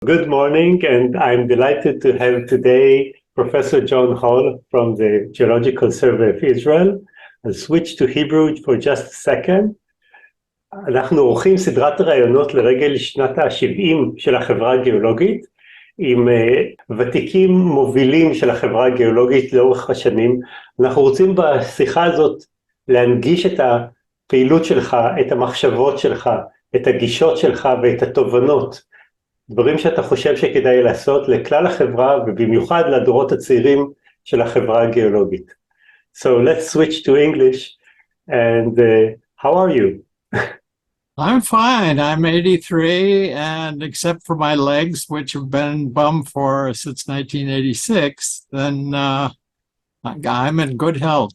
Good morning, and I'm delighted to have today Professor John Hall from the Geological Survey of Israel. I'll switch to Hebrew for just a second. אנחנו עורכים סדרת ראיונות לרגל שנת ה-70 של החברה הגיאולוגית, עם ותיקים מובילים של החברה הגיאולוגית לאורך השנים. אנחנו רוצים בשיחה הזאת להנגיש את הפעילות שלך, את המחשבות שלך, את הגישות שלך ואת התובנות. דברים שאתה חושב שכדאי לעשות לכלל החברה ובמיוחד לדורות הצעירים של החברה הגיאולוגית. So let's switch to English and how are you? I'm fine. I'm 83 and except for my legs, which have been bum since 1986, then I'm in good health.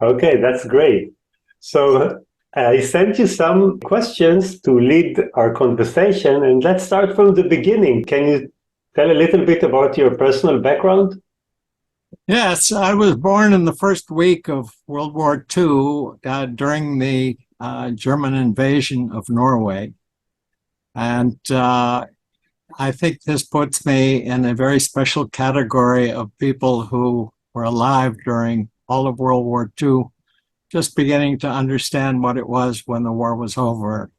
Okay, that's great. So I sent you some questions to lead our conversation, and let's start from the beginning. Can you tell a little bit about your personal background? Yes, I was born in the first week of World War II during the German invasion of Norway. And I think this puts me in a very special category of people who were alive during all of World War II, just beginning to understand what it was when the war was over.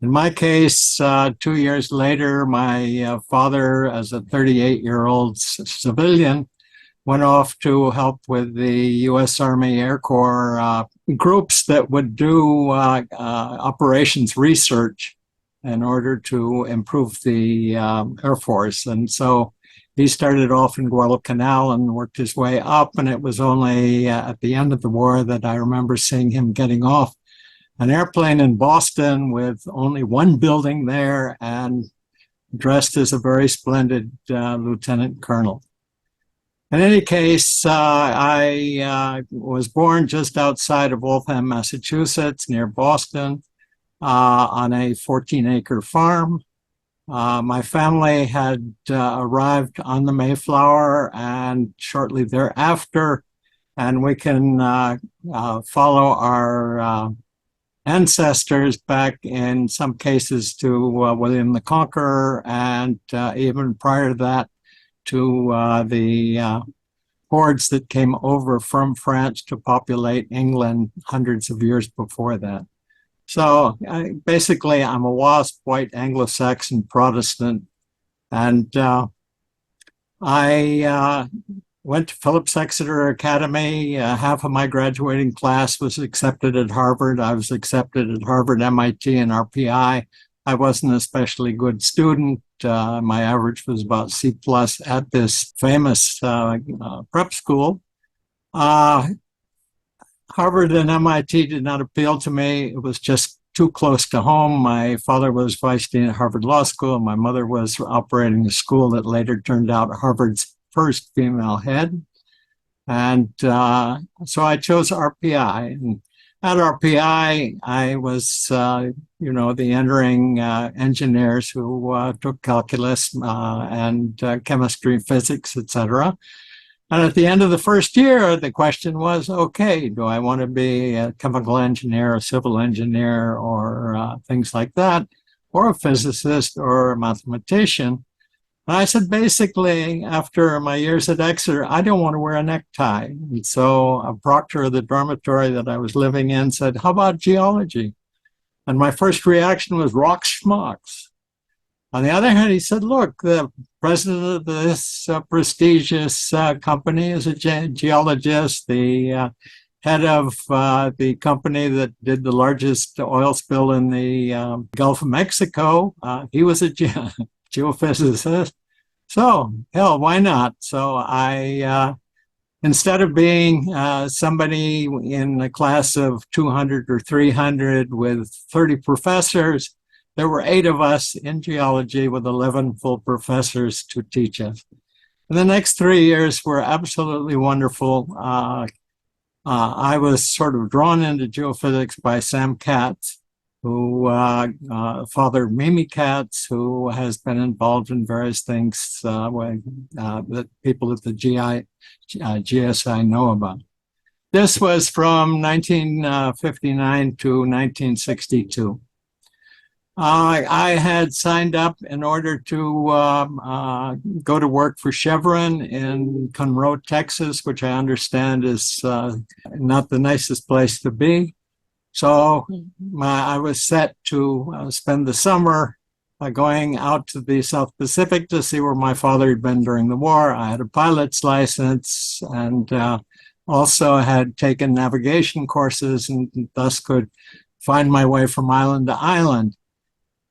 In my case, 2 years later, my father, as a 38-year-old civilian, went off to help with the U.S. Army Air Corps groups that would do operations research in order to improve the Air Force. And so he started off in Guadalcanal and worked his way up, and it was only at the end of the war that I remember seeing him getting off an airplane in Boston with only one building there and dressed as a very splendid lieutenant colonel. In any case, I was born just outside of Waltham, Massachusetts, near Boston, on a 14-acre farm. My family had arrived on the Mayflower and shortly thereafter, and we can follow our ancestors back in some cases to William the Conqueror, and even prior to that to the hordes that came over from France to populate England hundreds of years before that. So basically, I'm a WASP, white Anglo-Saxon Protestant, and I went to Phillips Exeter Academy. Half of my graduating class was accepted at Harvard. I was accepted at Harvard, MIT, and RPI. I wasn't an especially good student. My average was about C+ at this famous prep school. Harvard and MIT did not appeal to me. It was just too close to home. My father was vice dean at Harvard Law School. My mother was operating a school that later turned out Harvard's first female head. And so I chose RPI. And at RPI, I was, the entering engineers who took calculus and chemistry, physics, etc. And at the end of the first year, the question was, okay, do I want to be a chemical engineer, a civil engineer, or things like that, or a physicist or a mathematician? And I said, basically, after my years at Exeter, I don't want to wear a necktie. And so a proctor of the dormitory that I was living in said, how about geology? And my first reaction was rocks schmucks. On the other hand, he said, look, the president of this prestigious company is a geologist. The head of the company that did the largest oil spill in the Gulf of Mexico, he was a geophysicist. So, hell, why not? So I, instead of being somebody in a class of 200 or 300 with 30 professors, there were 8 of us in geology with 11 full professors to teach us. And the next 3 years were absolutely wonderful. I was sort of drawn into geophysics by Sam Katz, who fathered Mimi Katz, who has been involved in various things that people at the GSI know about. This was from 1959 to 1962. I had signed up in order to go to work for Chevron in Conroe, Texas, which I understand is not the nicest place to be. So I was set to spend the summer going out to the South Pacific to see where my father had been during the war. I had a pilot's license and also had taken navigation courses and thus could find my way from island to island.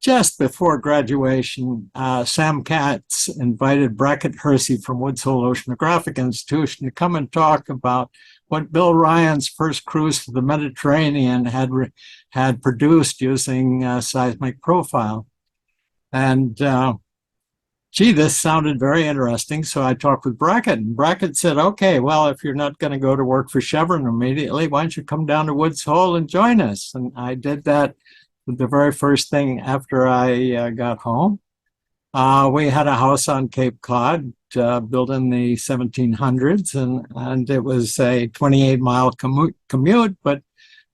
Just before graduation, Sam Katz invited Brackett Hersey from Woods Hole Oceanographic Institution to come and talk about what Bill Ryan's first cruise to the Mediterranean had produced using seismic profile. And this sounded very interesting. So I talked with Brackett, and Brackett said, okay, well, if you're not going to go to work for Chevron immediately, why don't you come down to Woods Hole and join us? And I did that the very first thing after I got home. We had a house on Cape Cod built in the 1700s, and it was a 28-mile commute, but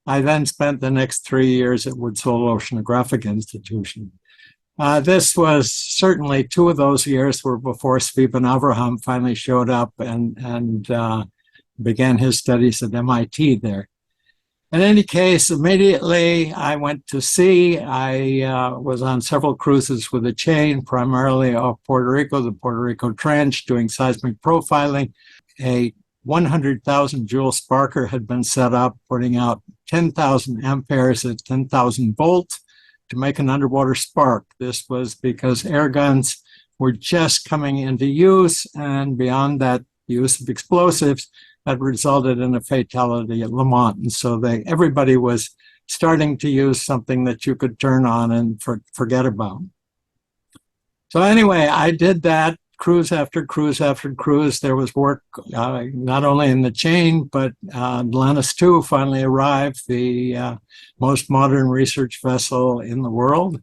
I then spent the next 3 years at Woods Hole Oceanographic Institution. This was certainly 2 of those years were before Stephen Avraham finally showed up and began his studies at MIT there. In any case, immediately I went to sea. I was on several cruises with a chain, primarily off Puerto Rico, the Puerto Rico Trench, doing seismic profiling. A 100,000 joule sparker had been set up, putting out 10,000 amperes at 10,000 volts to make an underwater spark. This was because air guns were just coming into use, and beyond that, use of explosives had resulted in a fatality at Lamont. And so everybody was starting to use something that you could turn on and forget about. So anyway, I did that cruise after cruise after cruise. There was work not only in the chain, but Atlantis II finally arrived, the most modern research vessel in the world.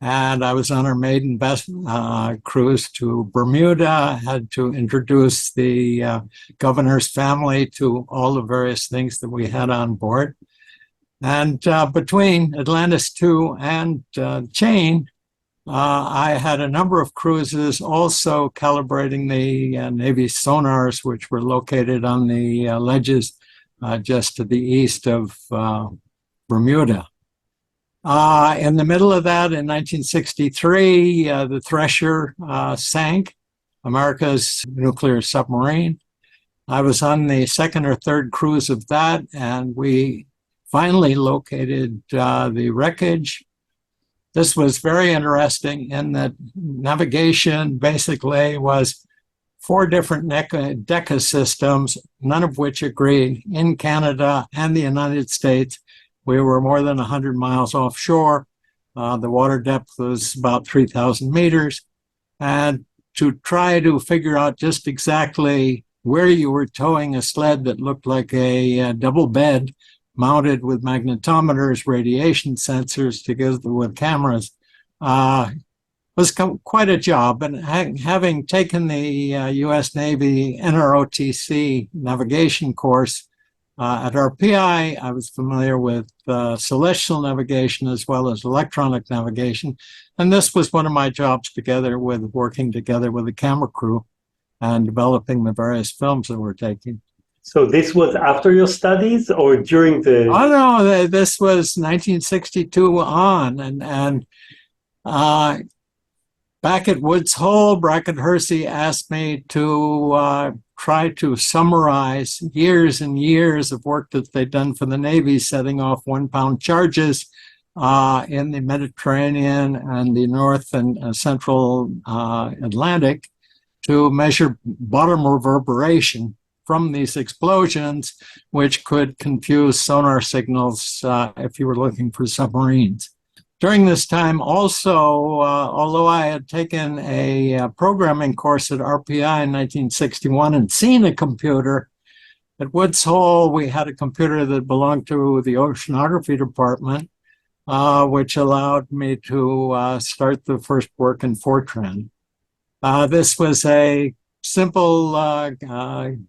And I was on our maiden cruise to Bermuda, had to introduce the governor's family to all the various things that we had on board. And between Atlantis II and chain, I had a number of cruises also calibrating the Navy sonars, which were located on the ledges just to the east of Bermuda. In the middle of that, in 1963, the Thresher sank, America's nuclear submarine. I was on the second or third cruise of that, and we finally located the wreckage. This was very interesting in that navigation basically was 4 different DECA systems, none of which agreed in Canada and the United States. We were more than 100 miles offshore. The water depth was about 3,000 meters. And to try to figure out just exactly where you were towing a sled that looked like a double bed mounted with magnetometers, radiation sensors together with cameras, was quite a job. And having taken the U.S. Navy NROTC navigation course at RPI, I was familiar with celestial navigation as well as electronic navigation. And this was one of my jobs working together with the camera crew and developing the various films that we're taking. So this was after your studies or during the... Oh, no, this was 1962 on. And back at Woods Hole, Brackett Hersey asked me to try to summarize years and years of work that they'd done for the Navy, setting off 1-pound charges in the Mediterranean and the North and Central Atlantic to measure bottom reverberation from these explosions, which could confuse sonar signals if you were looking for submarines. During this time also, although I had taken a programming course at RPI in 1961 and seen a computer, at Woods Hole we had a computer that belonged to the oceanography department, which allowed me to start the first work in Fortran. This was a simple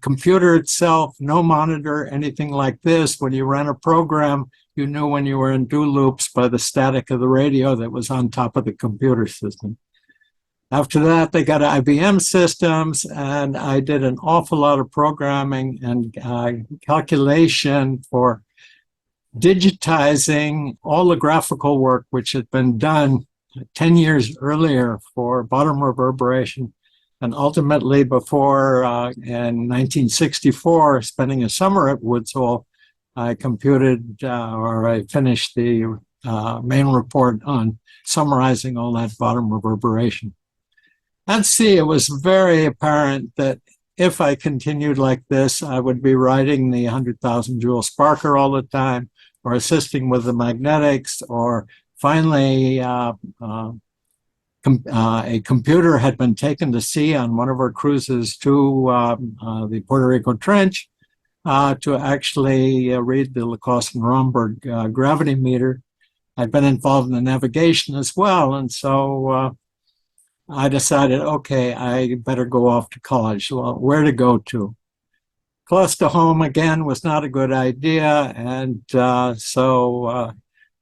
computer itself, no monitor, anything like this. When you ran a program, you knew when you were in do loops by the static of the radio that was on top of the computer system. After that, they got IBM systems, and I did an awful lot of programming and calculation for digitizing all the graphical work which had been done 10 years earlier for bottom reverberation. And ultimately, before in 1964, spending a summer at Woods Hole, I computed or I finished the main report on summarizing all that bottom reverberation. At sea, it was very apparent that if I continued like this, I would be writing the 100,000 joule sparker all the time, or assisting with the magnetics, or finally a computer had been taken to sea on one of our cruises to the Puerto Rico Trench to actually read the Lacoste and Romberg gravity meter. I'd been involved in the navigation as well, and so I decided, okay, I better go off to college. Well, where to go to? Close to home again was not a good idea, and so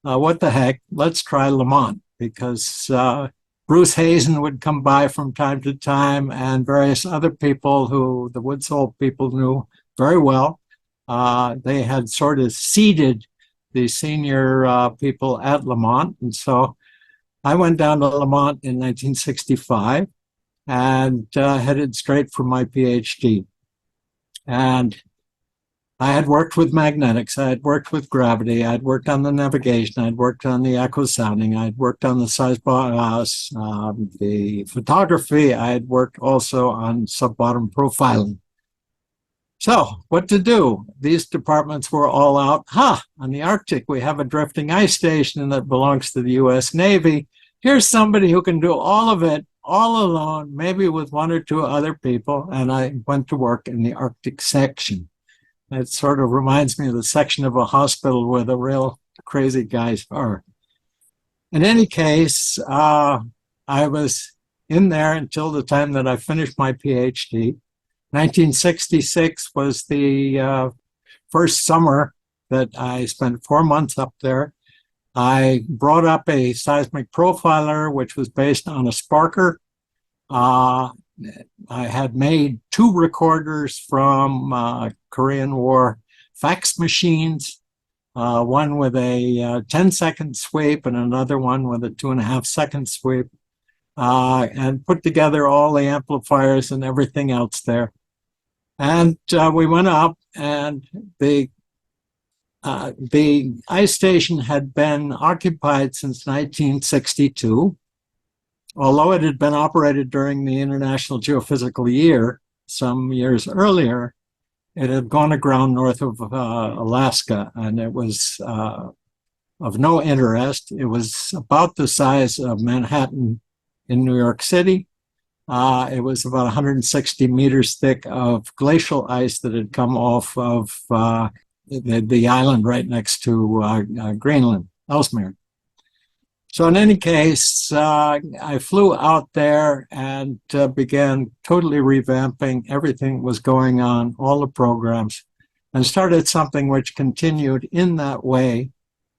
what the heck? Let's try Lemont, because Bruce Hazen would come by from time to time, and various other people who the Woods Hole people knew very well. They had sort of seeded the senior people at Lemont, and so I went down to Lemont in 1965 and headed straight for my PhD. And I had worked with magnetics, I had worked with gravity, I had worked on the navigation, I had worked on the echo sounding, I had worked on the the photography, I had worked also on sub-bottom profiling. So what to do? These departments were all out. On the Arctic, we have a drifting ice station that belongs to the U.S. Navy. Here's somebody who can do all of it all alone, maybe with one or two other people. And I went to work in the Arctic section. It sort of reminds me of the section of a hospital where the real crazy guys are. In any case, I was in there until the time that I finished my PhD. 1966 was the first summer that I spent 4 months up there. I brought up a seismic profiler, which was based on a sparker. I had made 2 recorders from Korean War fax machines, one with a 10-second sweep and another one with a 2.5-second sweep, and put together all the amplifiers and everything else there. And we went up, and the ice station had been occupied since 1962. Although it had been operated during the International Geophysical Year some years earlier, it had gone aground north of Alaska, and it was of no interest. It was about the size of Manhattan in New York City. It was about 160 meters thick of glacial ice that had come off of the island right next to Greenland, Ellesmere. So in any case, I flew out there and began totally revamping everything that was going on, all the programs, and started something which continued in that way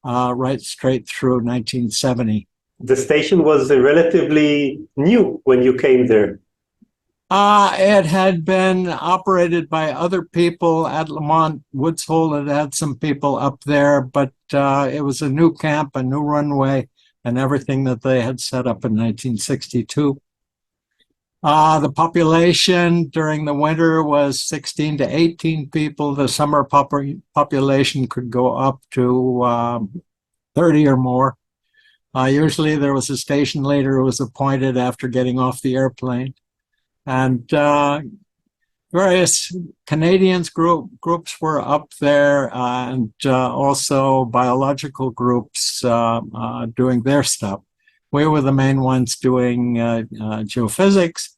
right straight through 1970. The station was relatively new when you came there. It had been operated by other people at Lemont. Woods Hole had some people up there, but it was a new camp, a new runway, and everything that they had set up in 1962. The population during the winter was 16 to 18 people. The summer population could go up to 30 or more. Usually there was a station leader who was appointed after getting off the airplane. And various Canadians groups were up there, and also biological groups doing their stuff. We were the main ones doing geophysics.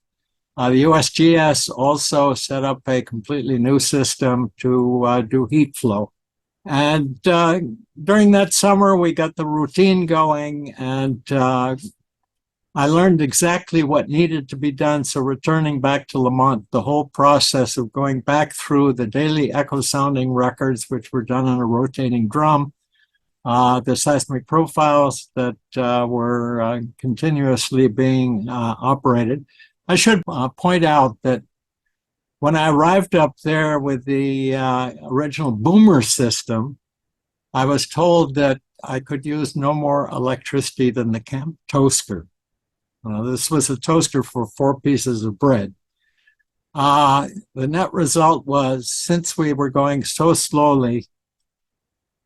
The USGS also set up a completely new system to do heat flow. And during that summer, we got the routine going, and I learned exactly what needed to be done. So returning back to Lamont, the whole process of going back through the daily echo sounding records, which were done on a rotating drum, the seismic profiles that were continuously being operated. I should point out that when I arrived up there with the original boomer system, I was told that I could use no more electricity than the camp toaster. This was a toaster for 4 pieces of bread. The net result was, since we were going so slowly,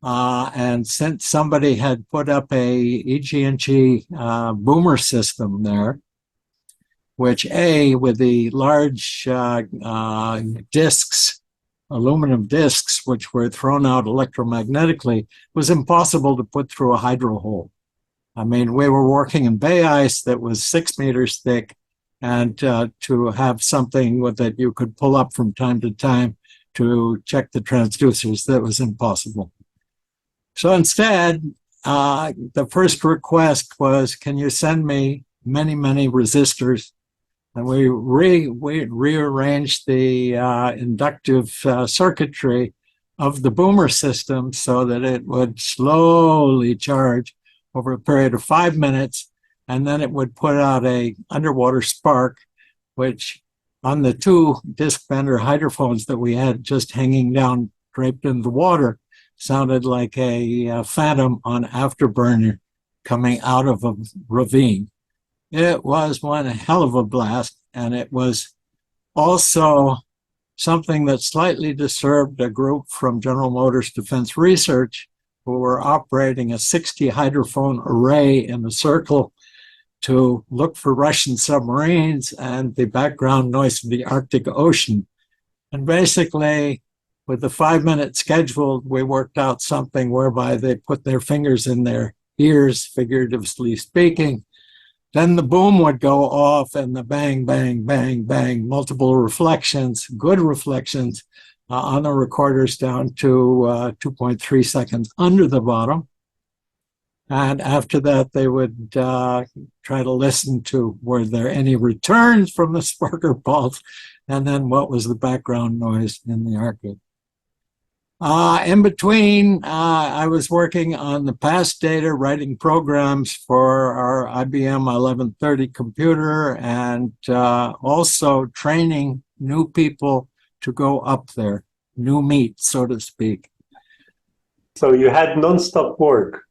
and since somebody had put up a EG&G boomer system there, which with the large discs, aluminum discs, which were thrown out electromagnetically, was impossible to put through a hydro hole. I mean, we were working in bay ice that was 6 meters thick, and to have something that you could pull up from time to time to check the transducers, that was impossible. So instead, the first request was, can you send me many, many resistors? And we rearranged the inductive circuitry of the boomer system so that it would slowly charge over a period of 5 minutes, and then it would put out a underwater spark, which on the 2 disc bender hydrophones that we had just hanging down, draped in the water, sounded like a phantom on afterburner coming out of a ravine. It was one hell of a blast, and it was also something that slightly disturbed a group from General Motors Defense Research, who were operating a 60 hydrophone array in a circle to look for Russian submarines and the background noise of the Arctic Ocean. And basically, with the 5-minute schedule, we worked out something whereby they put their fingers in their ears, figuratively speaking. Then the boom would go off, and the bang, bang, bang, bang, multiple reflections, good reflections, on the recorders down to 2.3 seconds under the bottom. And after that, they would try to listen to, were there any returns from the sparker pulse, and then what was the background noise in the Arctic. In between, I was working on the past data, writing programs for our IBM 1130 computer, and also training new people to go up there, new meat, so to speak. So you had nonstop work.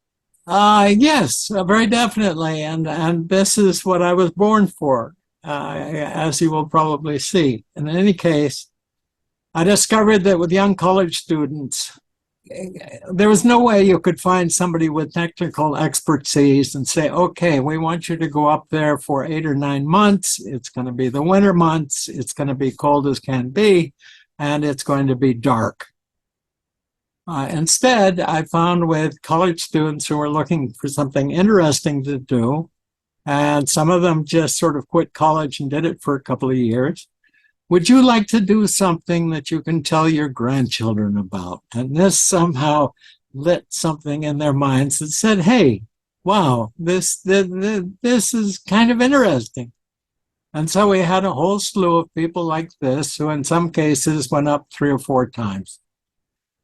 Yes, very definitely. And this is what I was born for, as you will probably see. In any case, I discovered that with young college students, there was no way you could find somebody with technical expertise and say, okay, we want you to go up there for 8 or 9 months. It's going to be the winter months. It's going to be cold as can be, and it's going to be dark. Instead, I found with college students who were looking for something interesting to do, and some of them just sort of quit college and did it for a couple of years. Would you like to do something that you can tell your grandchildren about? And this somehow lit something in their minds that said, hey, wow, this is kind of interesting. And so we had a whole slew of people like this who in some cases went up 3 or 4 times.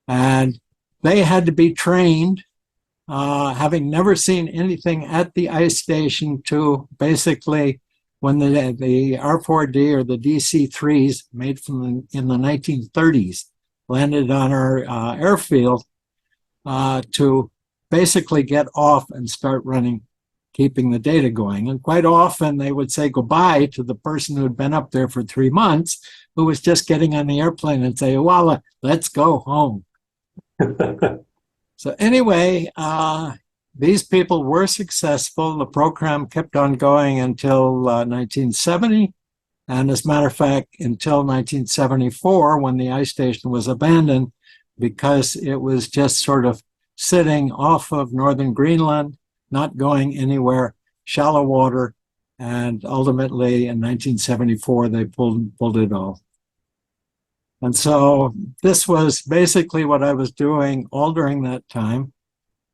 And they had to be trained, having never seen anything at the ice station, to basically, when the R4D or the DC-3s made in the 1930s landed on our airfield, to basically get off and start running, keeping the data going. And quite often they would say goodbye to the person who had been up there for 3 months, who was just getting on the airplane, and say, well, let's go home. So anyway, these people were successful. The program kept on going until 1970. And as a matter of fact, until 1974, when the ice station was abandoned, because it was just sort of sitting off of northern Greenland, not going anywhere, shallow water. And ultimately, in 1974, they pulled it off. And so this was basically what I was doing all during that time.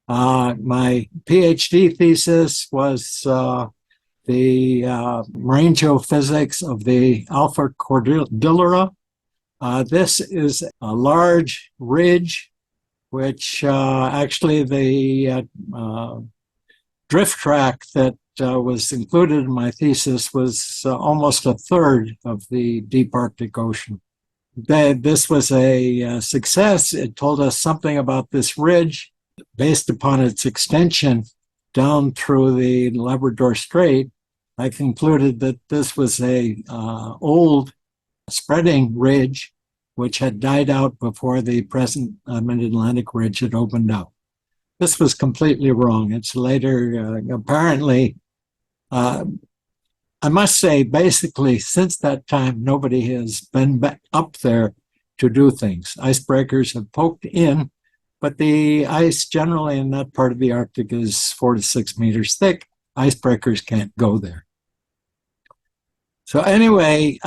My PhD thesis was the marine geophysics of the Alpha Cordillera. This is a large ridge, which actually the drift track that was included in my thesis was almost a third of the deep Arctic Ocean. This was a success. It told us something about this ridge based upon its extension down through the Labrador Strait. I concluded that this was a old spreading ridge which had died out before the present Mid-Atlantic Ridge had opened up. This was completely wrong. It's later, apparently, I must say, basically, since that time, nobody has been back up there to do things. Icebreakers have poked in, but the ice generally in that part of the Arctic is 4 to 6 meters thick. Icebreakers can't go there. So anyway,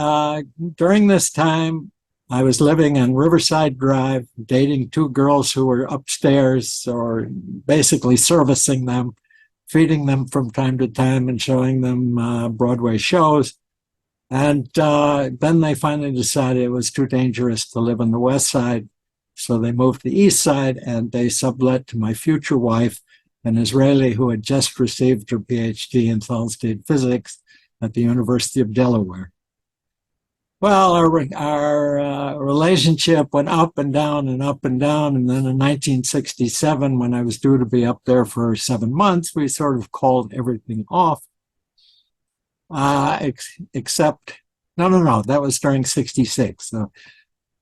during this time, I was living on Riverside Drive, dating 2 girls who were upstairs, or basically servicing them, feeding them from time to time and showing them Broadway shows. And then they finally decided it was too dangerous to live on the west side. So they moved to the east side, and they sublet to my future wife, an Israeli who had just received her PhD in solid-state physics at the University of Delaware. Well, our relationship went up and down and up and down. And then in 1967, when I was due to be up there for 7 months, we sort of called everything off. Except, no, that was during 66. So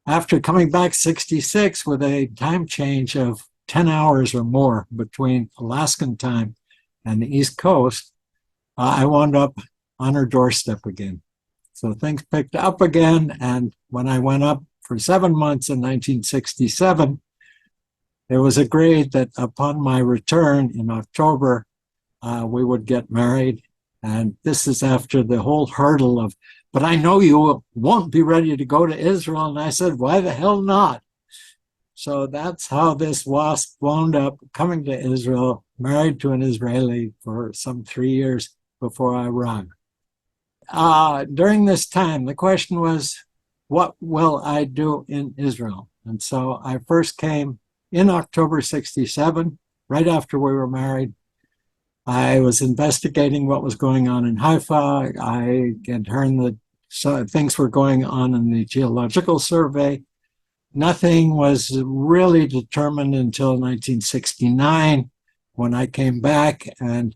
after coming back 66 with a time change of 10 hours or more between Alaskan time and the East Coast, I wound up on her doorstep again. So things picked up again, and when I went up for 7 months in 1967, it was agreed that upon my return in October, we would get married. And this is after the whole hurdle of, but I know you won't be ready to go to Israel. And I said, why the hell not? So that's how this wasp wound up coming to Israel, married to an Israeli for some 3 years before I arrived. During this time, the question was, what will I do in Israel? And so I first came in October 67, right after we were married. I was investigating what was going on in Haifa. I had heard that things were going on in the Geological Survey. Nothing was really determined until 1969 when I came back, and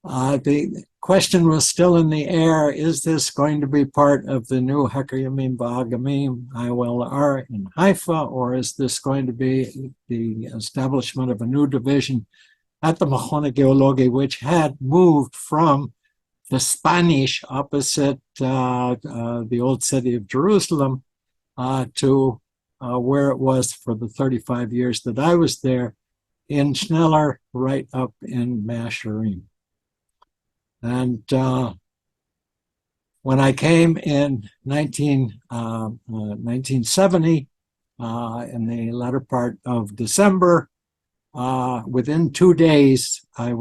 the question was still in the air. Is this going to be part of the new Hakayamim Ba'agamim IOLR in Haifa, or is this going to be the establishment of a new division at the Mechon Hagiologi, which had moved from the Spanish opposite the old city of Jerusalem to where it was for the 35 years that I was there, in Schneller, right up in Masharim. And when I came in 1970, in the latter part of December, within 2 days, I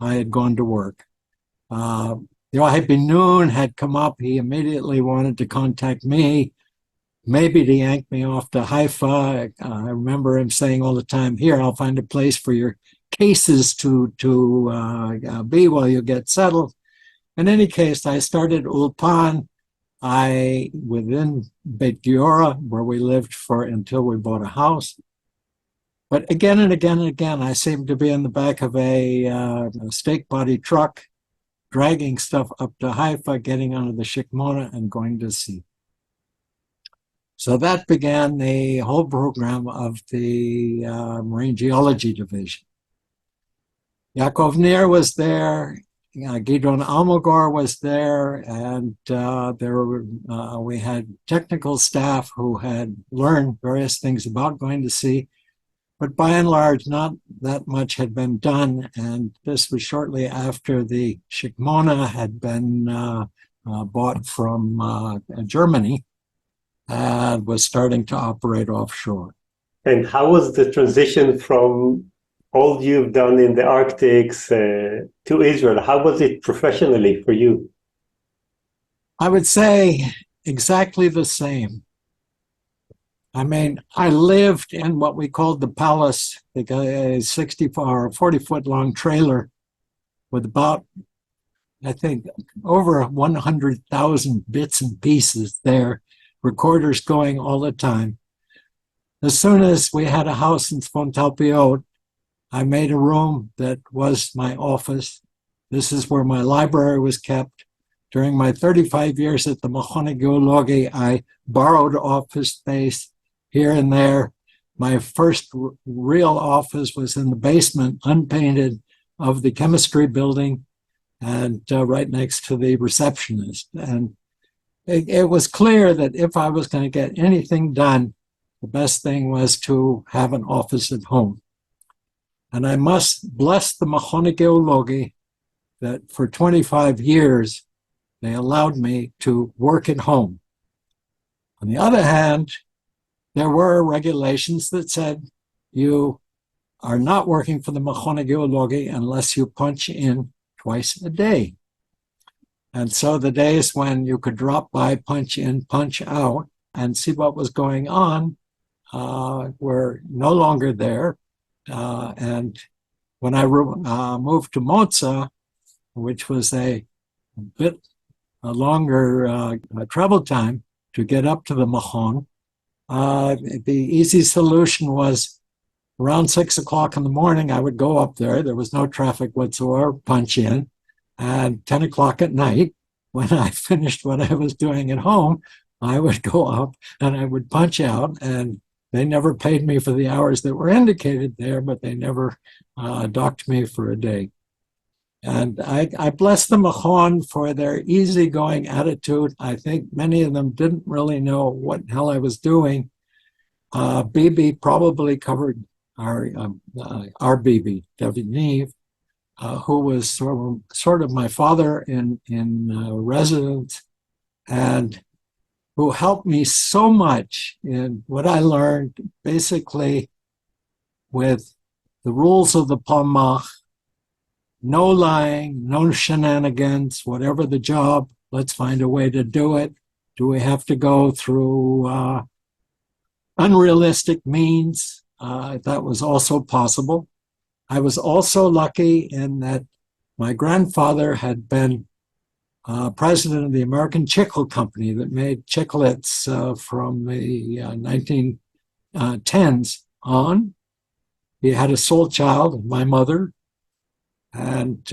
had gone to work. Yoahi Ben Nun had come up. He immediately wanted to contact me, maybe to yank me off to Haifa. I remember him saying all the time, here, I'll find a place for your cases to be while you get settled. In any case, I started Ulpan. Within Beit Giora, where we lived until we bought a house. But again and again and again, I seemed to be in the back of a stake body truck, dragging stuff up to Haifa, getting onto the Shikmona, and going to sea. So that began the whole program of the Marine Geology Division. Yaakov Nir was there, Gidon Almogor was there, and we had technical staff who had learned various things about going to sea, but by and large, not that much had been done, and this was shortly after the Shikmona had been bought from Germany and was starting to operate offshore. And how was the transition from all you've done in the Arctics to Israel, how was it professionally for you? I would say exactly the same. I mean, I lived in what we called the palace, like a 64 or 40-foot long trailer with about, I think, over 100,000 bits and pieces there, recorders going all the time. As soon as we had a house in Sfontalpiot, I made a room that was my office. This is where my library was kept. During my 35 years at the Mechon Geology, I borrowed office space here and there. My first real office was in the basement, unpainted, of the chemistry building, and right next to the receptionist. And it was clear that if I was going to get anything done, the best thing was to have an office at home. And I must bless the Mechon Geology that for 25 years, they allowed me to work at home. On the other hand, there were regulations that said you are not working for the Mechon Geology unless you punch in twice a day. And so the days when you could drop by, punch in, punch out, and see what was going on were no longer there. And when I moved to Moza, which was a bit longer travel time to get up to the Mechon, the easy solution was around 6 o'clock in the morning, I would go up there. There was no traffic whatsoever, punch in. And 10 o'clock at night, when I finished what I was doing at home, I would go up and I would punch out. And they never paid me for the hours that were indicated there, but they never docked me for a day. And I bless the Mechon for their easygoing attitude. I think many of them didn't really know what the hell I was doing. Bibi probably covered our Bibi, David Neve, who was sort of my father in residence, and who helped me so much in what I learned basically with the rules of the Palmach. No lying, no shenanigans, whatever the job, let's find a way to do it. Do we have to go through unrealistic means? That was also possible. I was also lucky in that my grandfather had been president of the American Chicle Company that made chiclets from the 1910s on. He had a sole child, my mother. And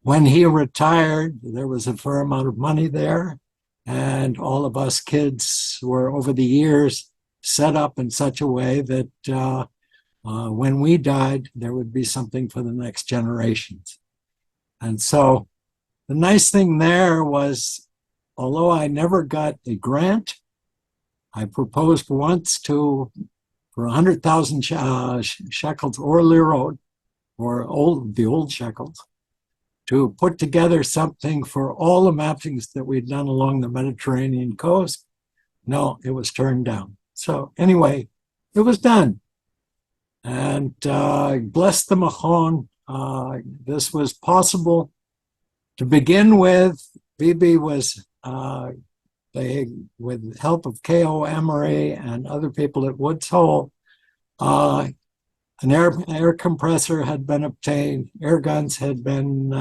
when he retired, there was a fair amount of money there. And all of us kids were, over the years, set up in such a way that when we died, there would be something for the next generations. And so the nice thing there was, although I never got a grant, I proposed once for 100,000 shekels or lirot, or the old shekels, to put together something for all the mappings that we'd done along the Mediterranean coast. No, it was turned down. So anyway, it was done. And bless the Mechon, this was possible. To begin with, Bibi was, with help of K.O. Emery and other people at Woods Hole, an air compressor had been obtained, air guns had been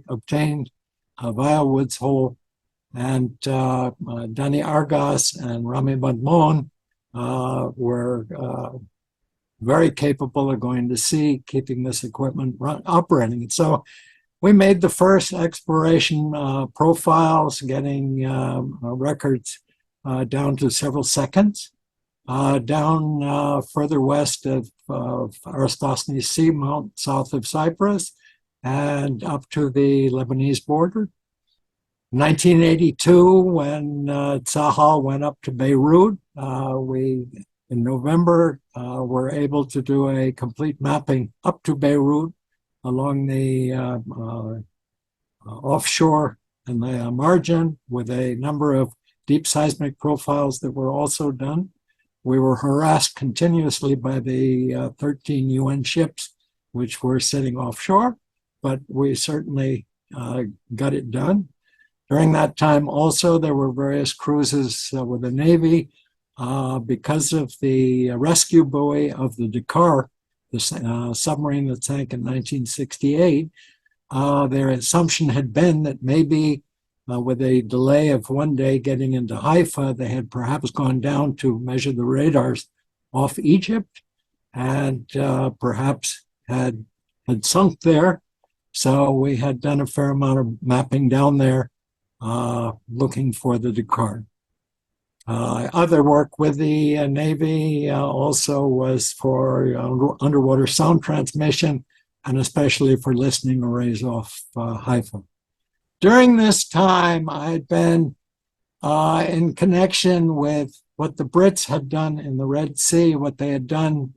obtained via Woods Hole, and Danny Argas and Rami Badmon were very capable of going to sea, keeping this equipment operating. And so we made the first exploration profiles, getting records down to several seconds. Down further west of Aristosny Seamount, south of Cyprus, and up to the Lebanese border. 1982, when Tzahal went up to Beirut, we, in November, were able to do a complete mapping up to Beirut along the offshore and the margin, with a number of deep seismic profiles that were also done. We were harassed continuously by the 13 UN ships, which were sitting offshore, but we certainly got it done. During that time also, there were various cruises with the Navy. Because of the rescue buoy of the Dakar, the submarine that sank in 1968, their assumption had been that maybe with a delay of one day getting into Haifa, they had perhaps gone down to measure the radars off Egypt and perhaps had sunk there. So we had done a fair amount of mapping down there looking for the Dakar. Other work with the Navy also was for underwater sound transmission and especially for listening arrays off Haifa. During this time, I had been in connection with what the Brits had done in the Red Sea, what they had done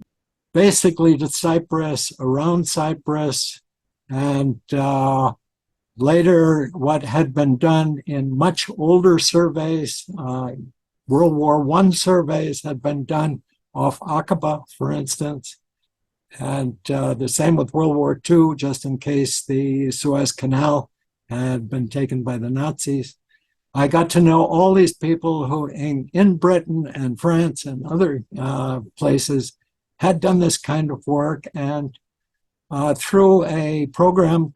basically to Cyprus, around Cyprus, and later what had been done in much older surveys. World War I surveys had been done off Aqaba, for instance, and the same with World War II, just in case the Suez Canal had been taken by the Nazis. I got to know all these people who in Britain and France and other places had done this kind of work, and through a program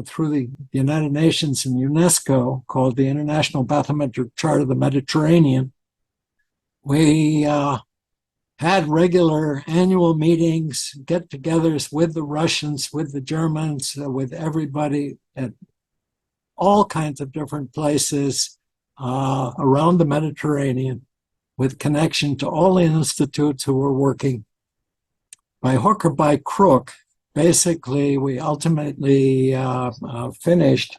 through the United Nations and UNESCO called the International Bathymetric Chart of the Mediterranean, we had regular annual meetings, get-togethers with the Russians, with the Germans, with everybody at all kinds of different places around the Mediterranean, with connection to all the institutes who were working. By hook or by crook, basically, we ultimately finished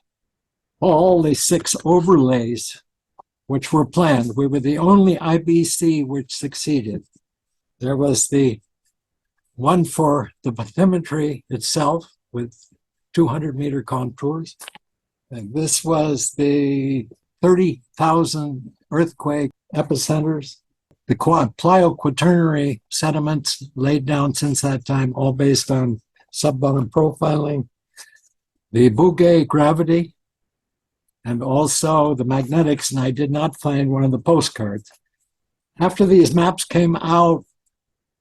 all the 6 overlays which were planned. We were the only IBC which succeeded. There was the one for the bathymetry itself with 200-meter contours. And this was the 30,000 earthquake epicenters. The plio-quaternary sediments laid down since that time, all based on sub-bottom profiling. The Bouguer gravity, and also the magnetics, and I did not find one of the postcards. After these maps came out,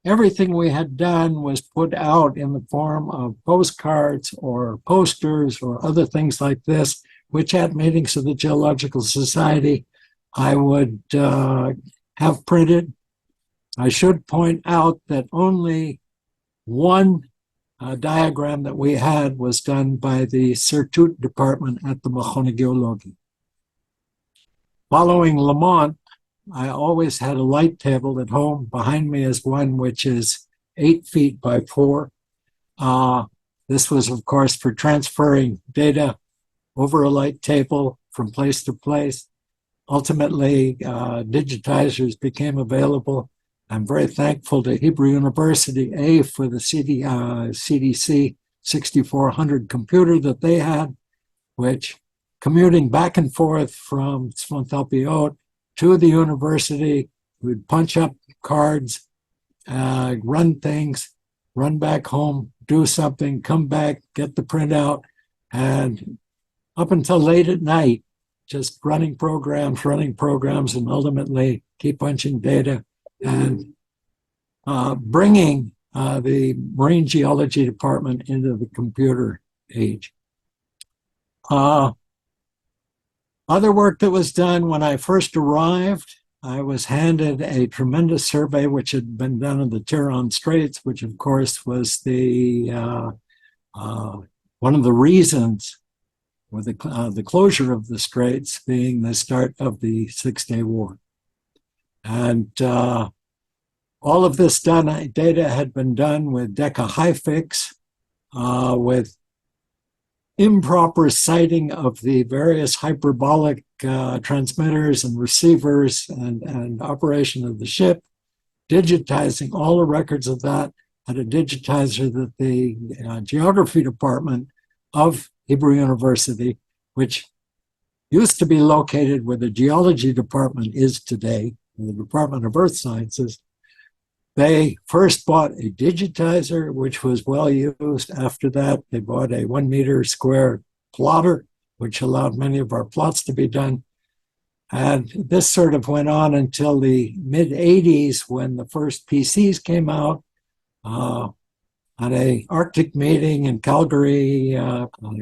everything we had done was put out in the form of postcards or posters or other things like this, which at meetings of the Geological Society, I would have printed. I should point out that only one diagram that we had was done by the Certut department at the Mechon Geology. Following Lamont, I always had a light table at home. Behind me is one which is 8 feet by 4. This was, of course, for transferring data over a light table from place to place. Ultimately, digitizers became available. I'm very thankful to Hebrew University, for the CDC 6400 computer that they had, which commuting back and forth from Sfontalpiot to the university, we'd punch up cards, run things, run back home, do something, come back, get the printout, and up until late at night, just running programs, and ultimately keep punching data and bringing the marine geology department into the computer age. Other work that was done when I first arrived, I was handed a tremendous survey which had been done of the Tiran Straits, which of course was the one of the reasons for the closure of the straits being the start of the Six-Day War. And all of this data had been done with deca-hyfix, with improper sighting of the various hyperbolic transmitters and receivers and operation of the ship, digitizing all the records of that at a digitizer that the geography department of Hebrew University, which used to be located where the geology department is today, the Department of Earth Sciences, They first bought a digitizer, which was well used. After that, they bought a 1 meter square plotter, which allowed many of our plots to be done. And this sort of went on until the mid-'80s when the first PCs came out. At an Arctic meeting in Calgary,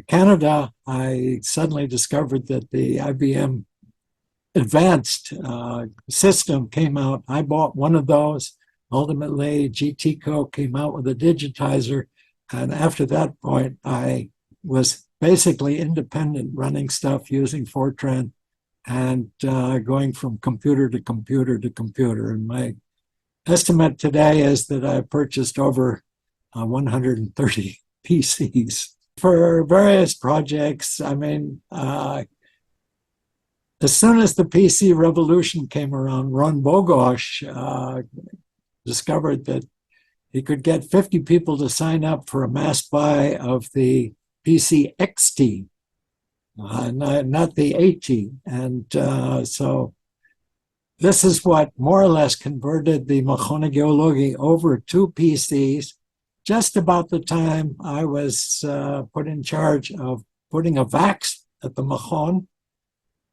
Canada, I suddenly discovered that the IBM advanced system came out. I bought one of those. Ultimately, GTCO came out with a digitizer. And after that point, I was basically independent, running stuff using Fortran and going from computer to computer to computer. And my estimate today is that I purchased over 130 PCs for various projects. I mean, as soon as the PC revolution came around, Ron Bogosh discovered that he could get 50 people to sign up for a mass buy of the PC XT, not the AT. And so this is what more or less converted the Mechon Geologi over to PCs. Just about the time I was put in charge of putting a VAX at the Mechon,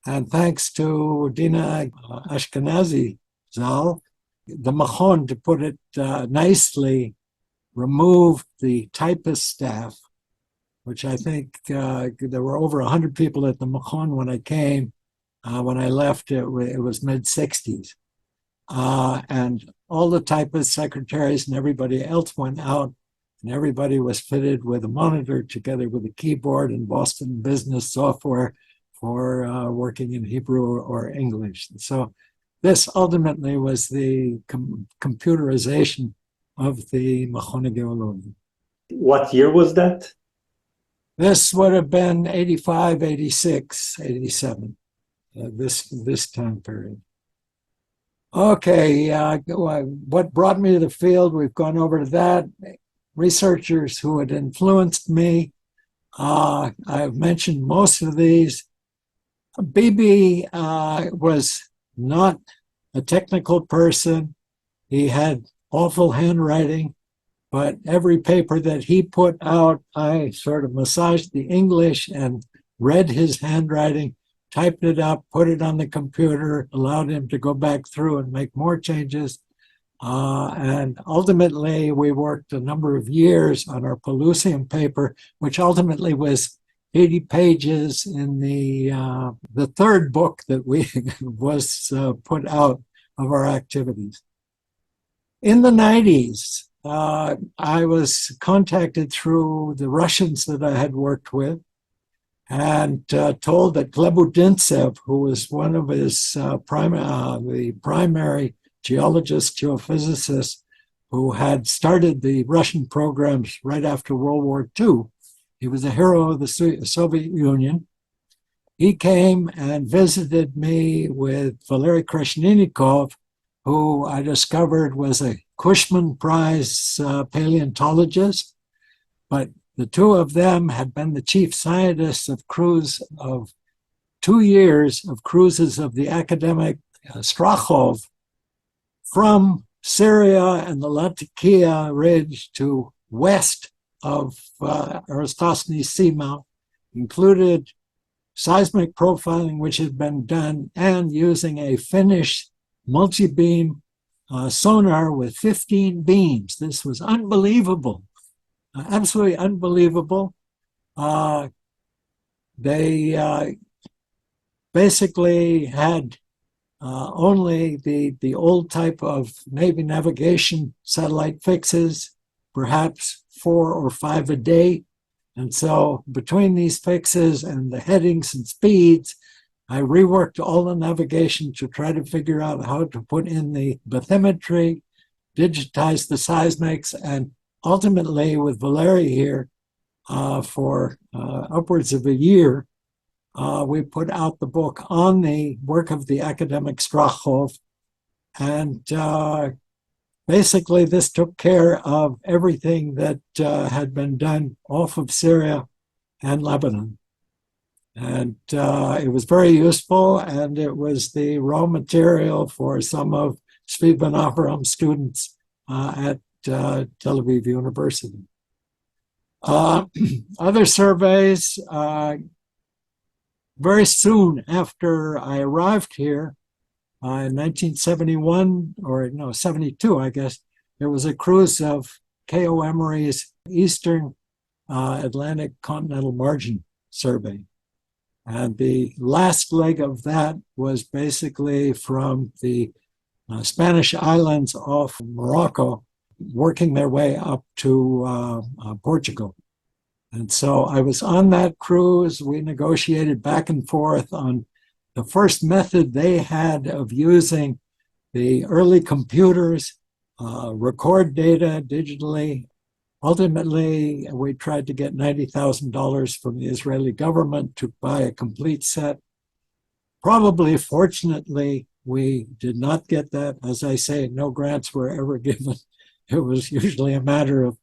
and thanks to Dina Ashkenazi Zal, the Mechon, to put it nicely, removed the typist staff, which I think there were over 100 people at the Mechon when I came. When I left, it was mid-'60s. And all the typists, secretaries, and everybody else went out, and everybody was fitted with a monitor together with a keyboard and Boston Business software for working in Hebrew or English. And so this ultimately was the computerization of the Mechon Geology. What year was that? This would have been 85, 86, 87, this time period. Okay, what brought me to the field, we've gone over to that. Researchers who had influenced me, I've mentioned most of these. Bibi was not a technical person. He had awful handwriting, but every paper that he put out, I sort of massaged the English and read his handwriting, typed it up, put it on the computer, allowed him to go back through and make more changes. And ultimately, we worked a number of years on our Pelusium paper, which ultimately was 80 pages in the third book that we was put out of our activities. In the 90s, I was contacted through the Russians that I had worked with and told that Gleb Udintsev, who was one of his the primary geologists, geophysicists, who had started the Russian programs right after World War II. He was a hero of the Soviet Union. He came and visited me with Valery Kreshninikov, who I discovered was a Cushman Prize paleontologist, but the two of them had been the chief scientists of 2 years of cruises of the academic Strachov from Syria and the Latakia Ridge to west of Eratosthenes Seamount, included seismic profiling, which had been done, and using a Finnish multi-beam sonar with 15 beams. This was unbelievable, absolutely unbelievable. They basically had only the old type of Navy navigation satellite fixes, perhaps 4 or 5 a day. And so between these fixes and the headings and speeds, I reworked all the navigation to try to figure out how to put in the bathymetry, digitize the seismics, and ultimately with Valery here for upwards of a year, we put out the book on the work of the academic Strachov. And basically this took care of everything that had been done off of Syria and Lebanon. And it was very useful, and it was the raw material for some of Zvi Ben Avraham students at Tel Aviv University. Other surveys, very soon after I arrived here, in 1971, or no, 72, I guess, there was a cruise of K.O. Emery's Eastern Atlantic Continental Margin Survey. And the last leg of that was basically from the Spanish islands off Morocco, working their way up to Portugal. And so I was on that cruise. We negotiated back and forth on the first method they had of using the early computers, record data digitally. Ultimately, we tried to get $90,000 from the Israeli government to buy a complete set. Probably, fortunately, we did not get that. As I say, no grants were ever given. It was usually a matter of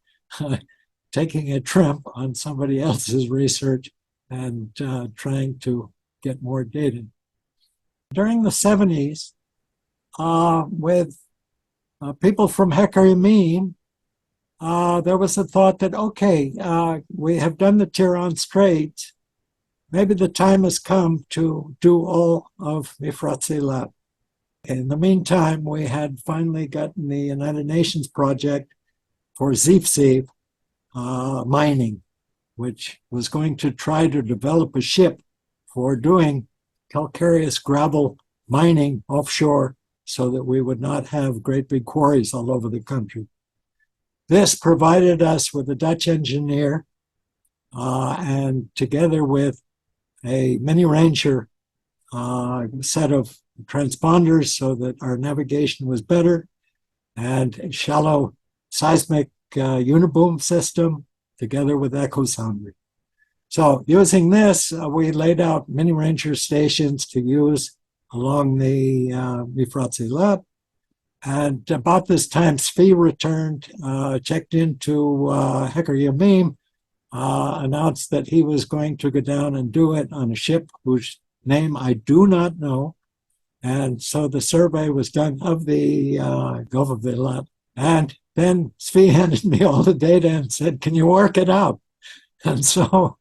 taking a tramp on somebody else's research and trying to get more data. During the 70s, with people from Heker Yamim, there was a thought that, okay, we have done the Tiran Strait. Maybe the time has come to do all of Mifratz Eilat. In the meantime, we had finally gotten the United Nations project for Zipsev mining, which was going to try to develop a ship for doing calcareous gravel mining offshore so that we would not have great big quarries all over the country. This provided us with a Dutch engineer and together with a Mini Ranger set of transponders so that our navigation was better, and a shallow seismic uniboom system together with echo sounder. So using this, we laid out Mini Ranger stations to use along the Mifratz Eilat. And about this time, Tzvi returned, checked into Heker Yamim, announced that he was going to go down and do it on a ship whose name I do not know. And so the survey was done of the Gulf of Eilat. And then Tzvi handed me all the data and said, can you work it out? And so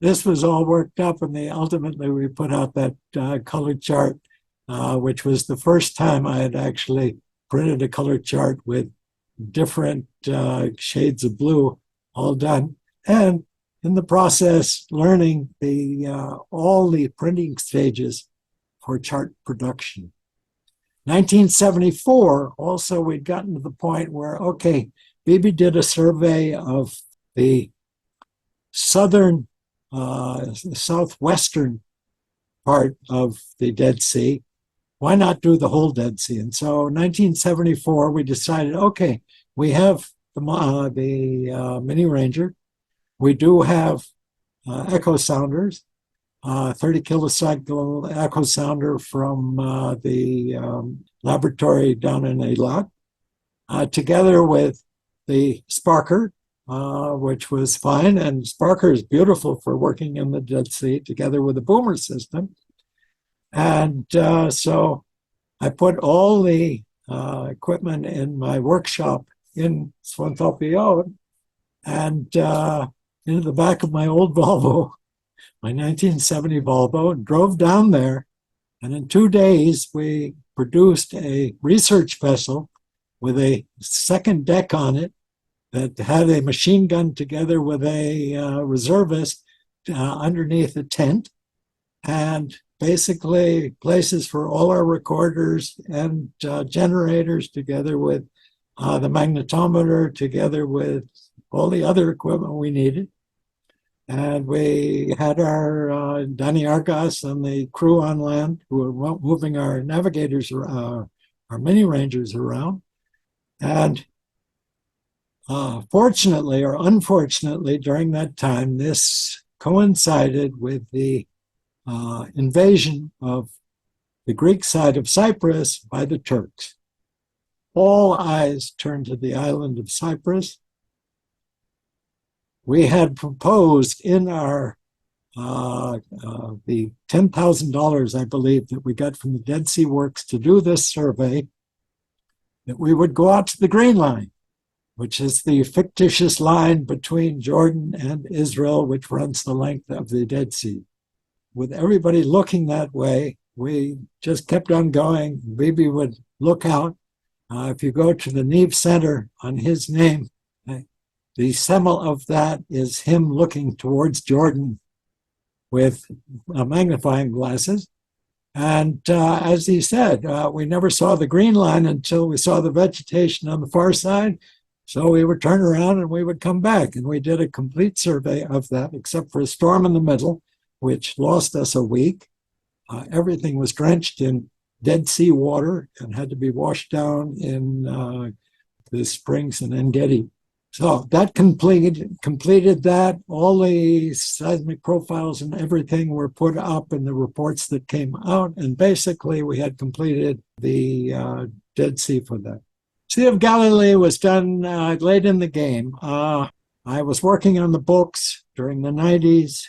this was all worked up, and ultimately we put out that color chart, which was the first time I had actually printed a color chart with different shades of blue all done. And in the process, learning all the printing stages for chart production. 1974, also we'd gotten to the point where, okay, Bibi did a survey of the southern, southwestern part of the Dead Sea. Why not do the whole Dead Sea? And so in 1974, we decided, okay, we have the Mini Ranger. We do have echo sounders, 30 kilocycle echo sounder from the laboratory down in Eilat, together with the Sparker, which was fine. And Sparker is beautiful for working in the Dead Sea, together with the boomer system. And so I put all the equipment in my workshop in Swanthopio and into the back of my old Volvo, my 1970 Volvo, and drove down there. And in 2 days, we produced a research vessel with a second deck on it that had a machine gun together with a reservist underneath a tent, and basically places for all our recorders and generators, together with the magnetometer, together with all the other equipment we needed. And we had our Danny Argas and the crew on land who were moving our navigators, our Mini Rangers around. And fortunately or unfortunately, during that time, this coincided with the invasion of the Greek side of Cyprus by the Turks. All eyes turned to the island of Cyprus. We had proposed in our the $10,000, I believe, that we got from the Dead Sea Works to do this survey, that we would go out to the Green Line, which is the fictitious line between Jordan and Israel, which runs the length of the Dead Sea. With everybody looking that way, we just kept on going. Bibi would look out. If you go to the Neve Center on his name, the symbol of that is him looking towards Jordan with magnifying glasses. And as he said, we never saw the Green Line until we saw the vegetation on the far side. So we would turn around and we would come back. And we did a complete survey of that, except for a storm in the middle, which lost us a week. Everything was drenched in Dead Sea water and had to be washed down in the springs in En-Gedi. So that completed that. All the seismic profiles and everything were put up in the reports that came out. And basically, we had completed the Dead Sea for that. Sea of Galilee was done late in the game. I was working on the books during the 90s.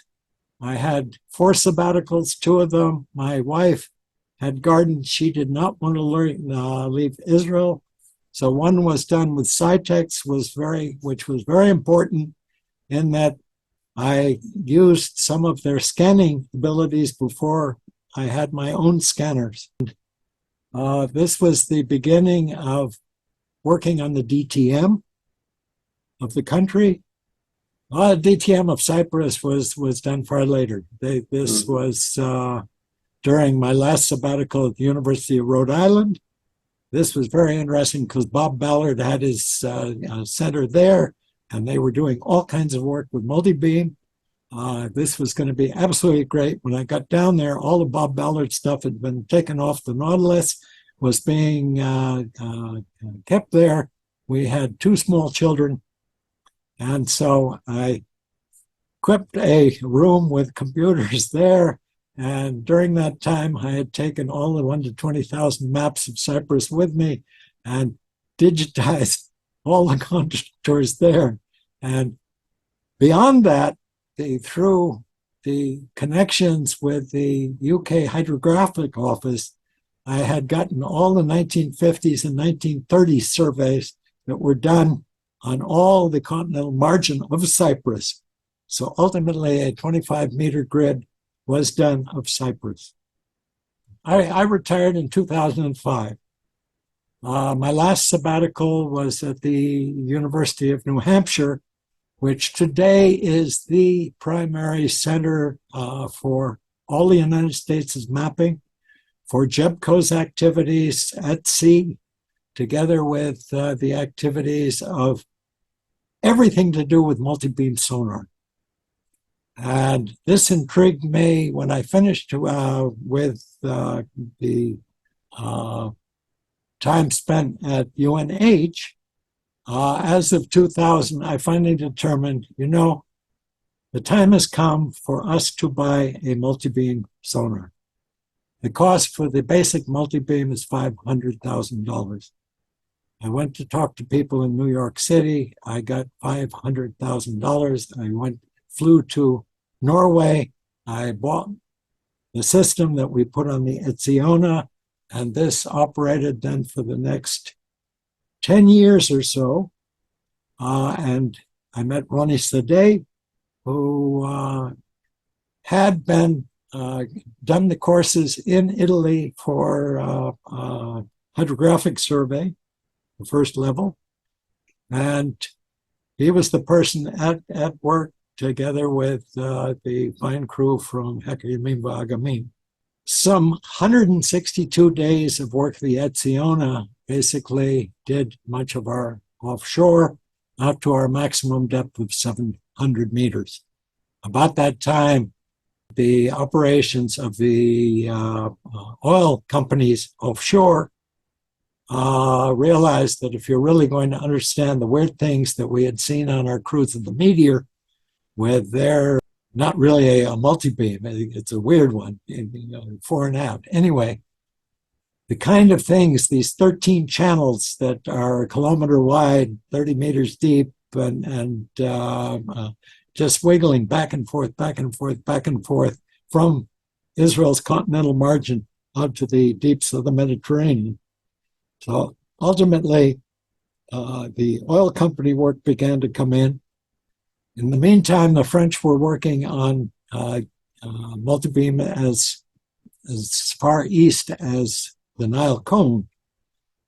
I had 4 sabbaticals, 2 of them. My wife had gardens. She did not want to leave Israel. So one was done with Cytex, which was very important in that I used some of their scanning abilities before I had my own scanners. This was the beginning of working on the DTM of the country. DTM of Cyprus was done far later. This was during my last sabbatical at the University of Rhode Island. This was very interesting because Bob Ballard had his center there, and they were doing all kinds of work with multi-beam. This was going to be absolutely great. When I got down there, all the Bob Ballard stuff had been taken off the Nautilus, was being kept there. We had 2 small children. And so I equipped a room with computers there. And during that time, I had taken all the 1 to 20,000 maps of Cyprus with me and digitized all the contours there. And beyond that, through the connections with the UK Hydrographic Office, I had gotten all the 1950s and 1930s surveys that were done on all the continental margin of Cyprus. So ultimately, a 25-meter grid was done of Cyprus. I retired in 2005. My last sabbatical was at the University of New Hampshire, which today is the primary center for all the United States' mapping, for JEPCO's activities at sea, together with the activities of everything to do with multi-beam sonar. And this intrigued me when I finished with the time spent at UNH. As of 2000, I finally determined, the time has come for us to buy a multi-beam sonar. The cost for the basic multi-beam is $500,000. I went to talk to people in New York City. I got $500,000. I flew to Norway. I bought the system that we put on the Etziona, and this operated then for the next 10 years or so. And I met Ronnie Sadeh, who had been done the courses in Italy for hydrographic survey, the first level. And he was the person at work together with the fine crew from Hekayimimba Agamim. Some 162 days of work the Etziona basically did much of our offshore out to our maximum depth of 700 meters. About that time, the operations of the oil companies offshore realized that if you're really going to understand the weird things that we had seen on our cruise of the Meteor, with their, not really a multi-beam, it's a weird one, fore and aft. Anyway, the kind of things, these 13 channels that are a kilometer wide, 30 meters deep, and just wiggling back and forth, back and forth, back and forth from Israel's continental margin out to the deeps of the Mediterranean. So ultimately, the oil company work began to come in. In the meantime, the French were working on multibeam as far east as the Nile cone.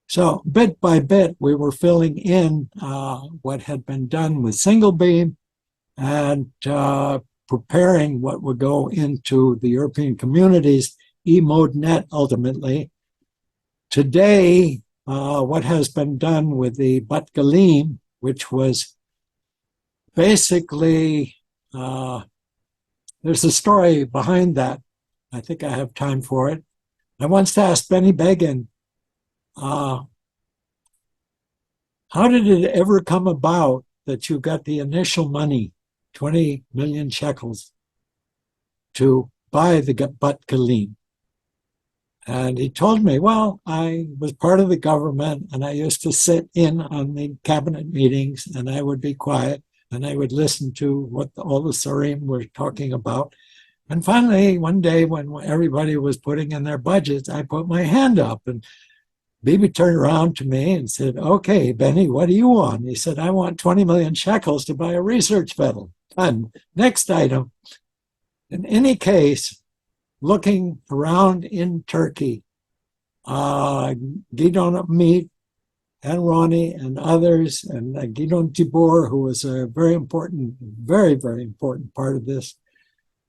So bit by bit, we were filling in what had been done with single beam and preparing what would go into the European communities, E-mode-net ultimately. Today, what has been done with the Bat-Galim, which was basically, there's a story behind that. I think I have time for it. I once asked Benny Begin, how did it ever come about that you got the initial money, 20 million shekels, to buy the Bat-Galim? And he told me, well, I was part of the government and I used to sit in on the cabinet meetings and I would be quiet and I would listen to what all the Sarim were talking about. And finally, one day when everybody was putting in their budgets, I put my hand up and Bibi turned around to me and said, okay, Benny, what do you want? He said, I want 20 million shekels to buy a research vessel. And next item, in any case, looking around in Turkey, Gidon Amit and Ronnie and others, and Gidon Tibor, who was a very important, very, very important part of this,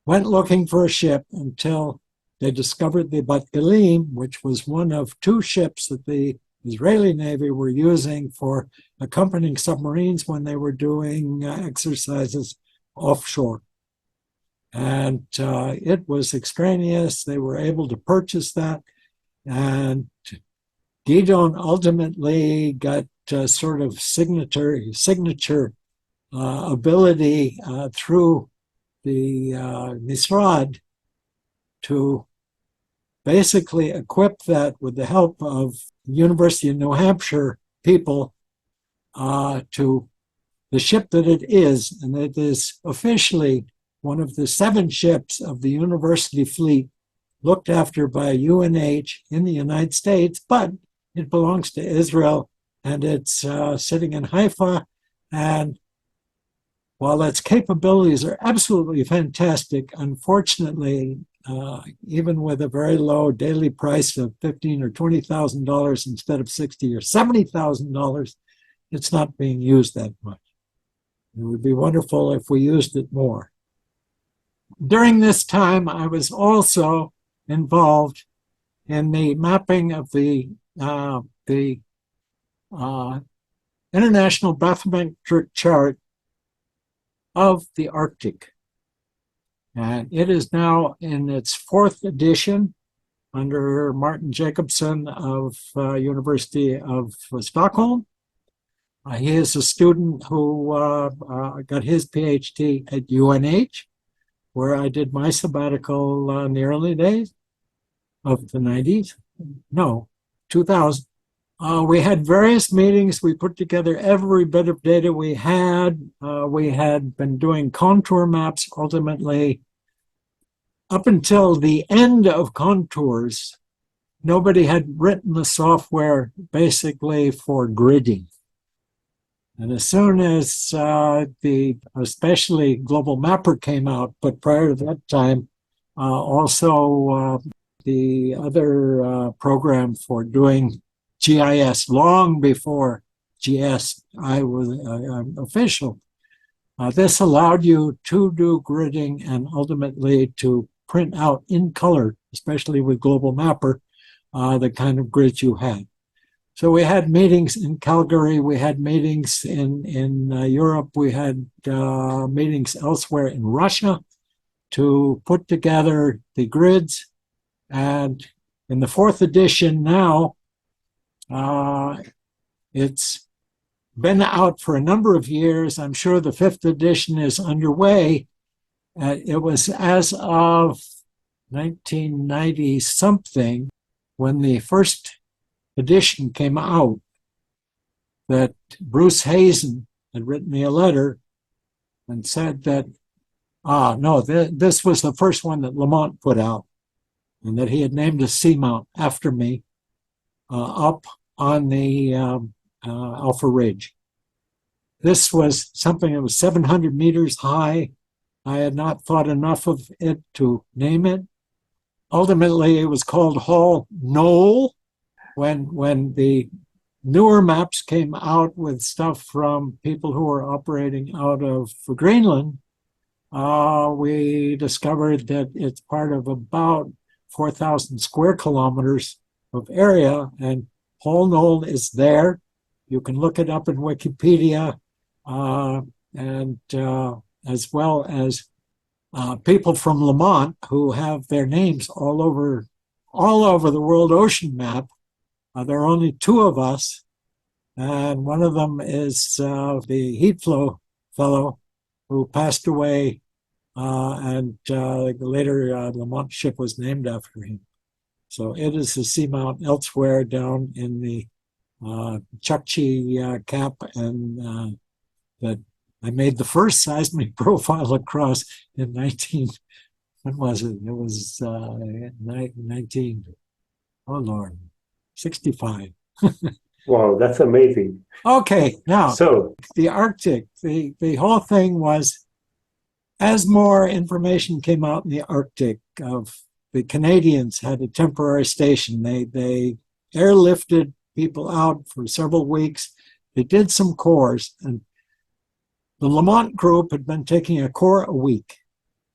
went looking for a ship until they discovered the Bat-Galim, which was one of two ships that the Israeli Navy were using for accompanying submarines when they were doing exercises offshore. And it was extraneous. They were able to purchase that. And Gidon ultimately got sort of signature ability through the Misrad to basically equip that with the help of the University of New Hampshire people to the ship that it is. And it is officially one of the 7 ships of the university fleet looked after by UNH in the United States, but it belongs to Israel and it's sitting in Haifa. And while its capabilities are absolutely fantastic, unfortunately, even with a very low daily price of $15,000 or $20,000 instead of $60,000 or $70,000, it's not being used that much. It would be wonderful if we used it more. During this time, I was also involved in the mapping of the International Bathymetric Chart of the Arctic. And it is now in its 4th edition under Martin Jacobson of University of Stockholm. He is a student who got his PhD at UNH, where I did my sabbatical in the early days of the 90s. No, 2000. We had various meetings. We put together every bit of data we had. We had been doing contour maps ultimately. Up until the end of contours, nobody had written the software basically for gridding. And as soon as especially Global Mapper came out, but prior to that time, also the other program for doing GIS, long before GSI was official. This allowed you to do gridding and ultimately to print out in color, especially with Global Mapper, the kind of grids you had. So we had meetings in Calgary, we had meetings in Europe, we had meetings elsewhere in Russia to put together the grids. And in the 4th edition now, it's been out for a number of years. I'm sure the 5th edition is underway. It was as of 1990 something when the first edition came out that Bruce Hazen had written me a letter and said that, this was the first one that Lamont put out and that he had named a seamount after me up on the Alpha Ridge. This was something that was 700 meters high. I had not thought enough of it to name it. Ultimately, it was called Hall Knoll when the newer maps came out with stuff from people who were operating out of Greenland. We discovered that it's part of about 4,000 square kilometers of area, and Hall Knoll is there. You can look it up in Wikipedia, and as well as people from Lamont who have their names all over the world ocean map. There are only two of us, and one of them is the heat flow fellow who passed away, and later Lamont ship was named after him. So it is a seamount elsewhere down in the Chukchi Cap, and that I made the first seismic profile across in when was it? It was 65. Wow, that's amazing. Okay, now, So the Arctic, the whole thing was, as more information came out in the Arctic, the Canadians had a temporary station. They airlifted people out for several weeks. They did some cores, and the Lamont group had been taking a core a week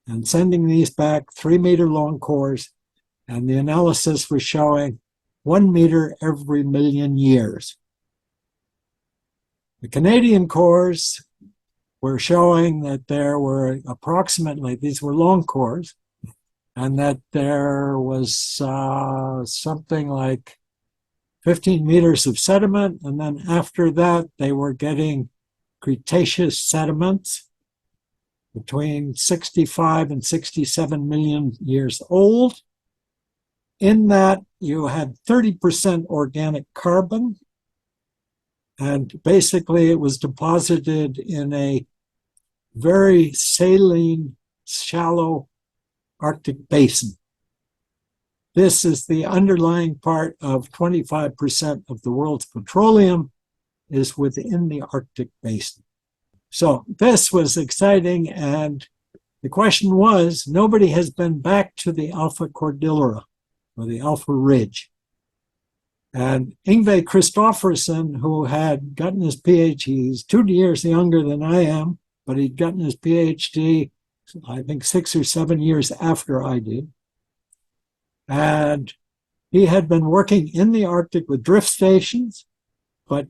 and sending these back 3-meter long cores, and the analysis was showing 1 meter every million years. The Canadian cores were showing that there were approximately, these were long cores, and that there was something like 15 meters of sediment, and then after that they were getting Cretaceous sediments between 65 and 67 million years old. In that, you had 30% organic carbon, and basically it was deposited in a very saline, shallow Arctic basin. This is the underlying part of 25% of the world's petroleum is within the Arctic basin. So this was exciting, and the question was, nobody has been back to the Alpha Cordillera, or the Alpha Ridge. And Yngve Kristofferson, who had gotten his PhD, he's 2 years younger than I am, but he'd gotten his PhD, I think 6 or 7 years after I did. And he had been working in the Arctic with drift stations, but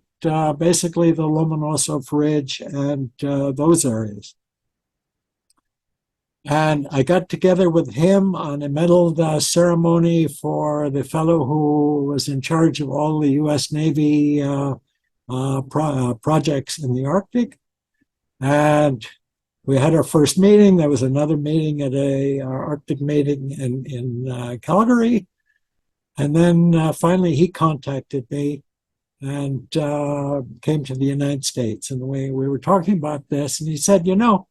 basically the Lomonosov Ridge and those areas. And I got together with him on a medal ceremony for the fellow who was in charge of all the U.S. Navy projects in the Arctic. And we had our first meeting. There was another meeting at a Arctic meeting in Calgary. And then finally he contacted me and came to the United States. And we were talking about this, and he said, you know,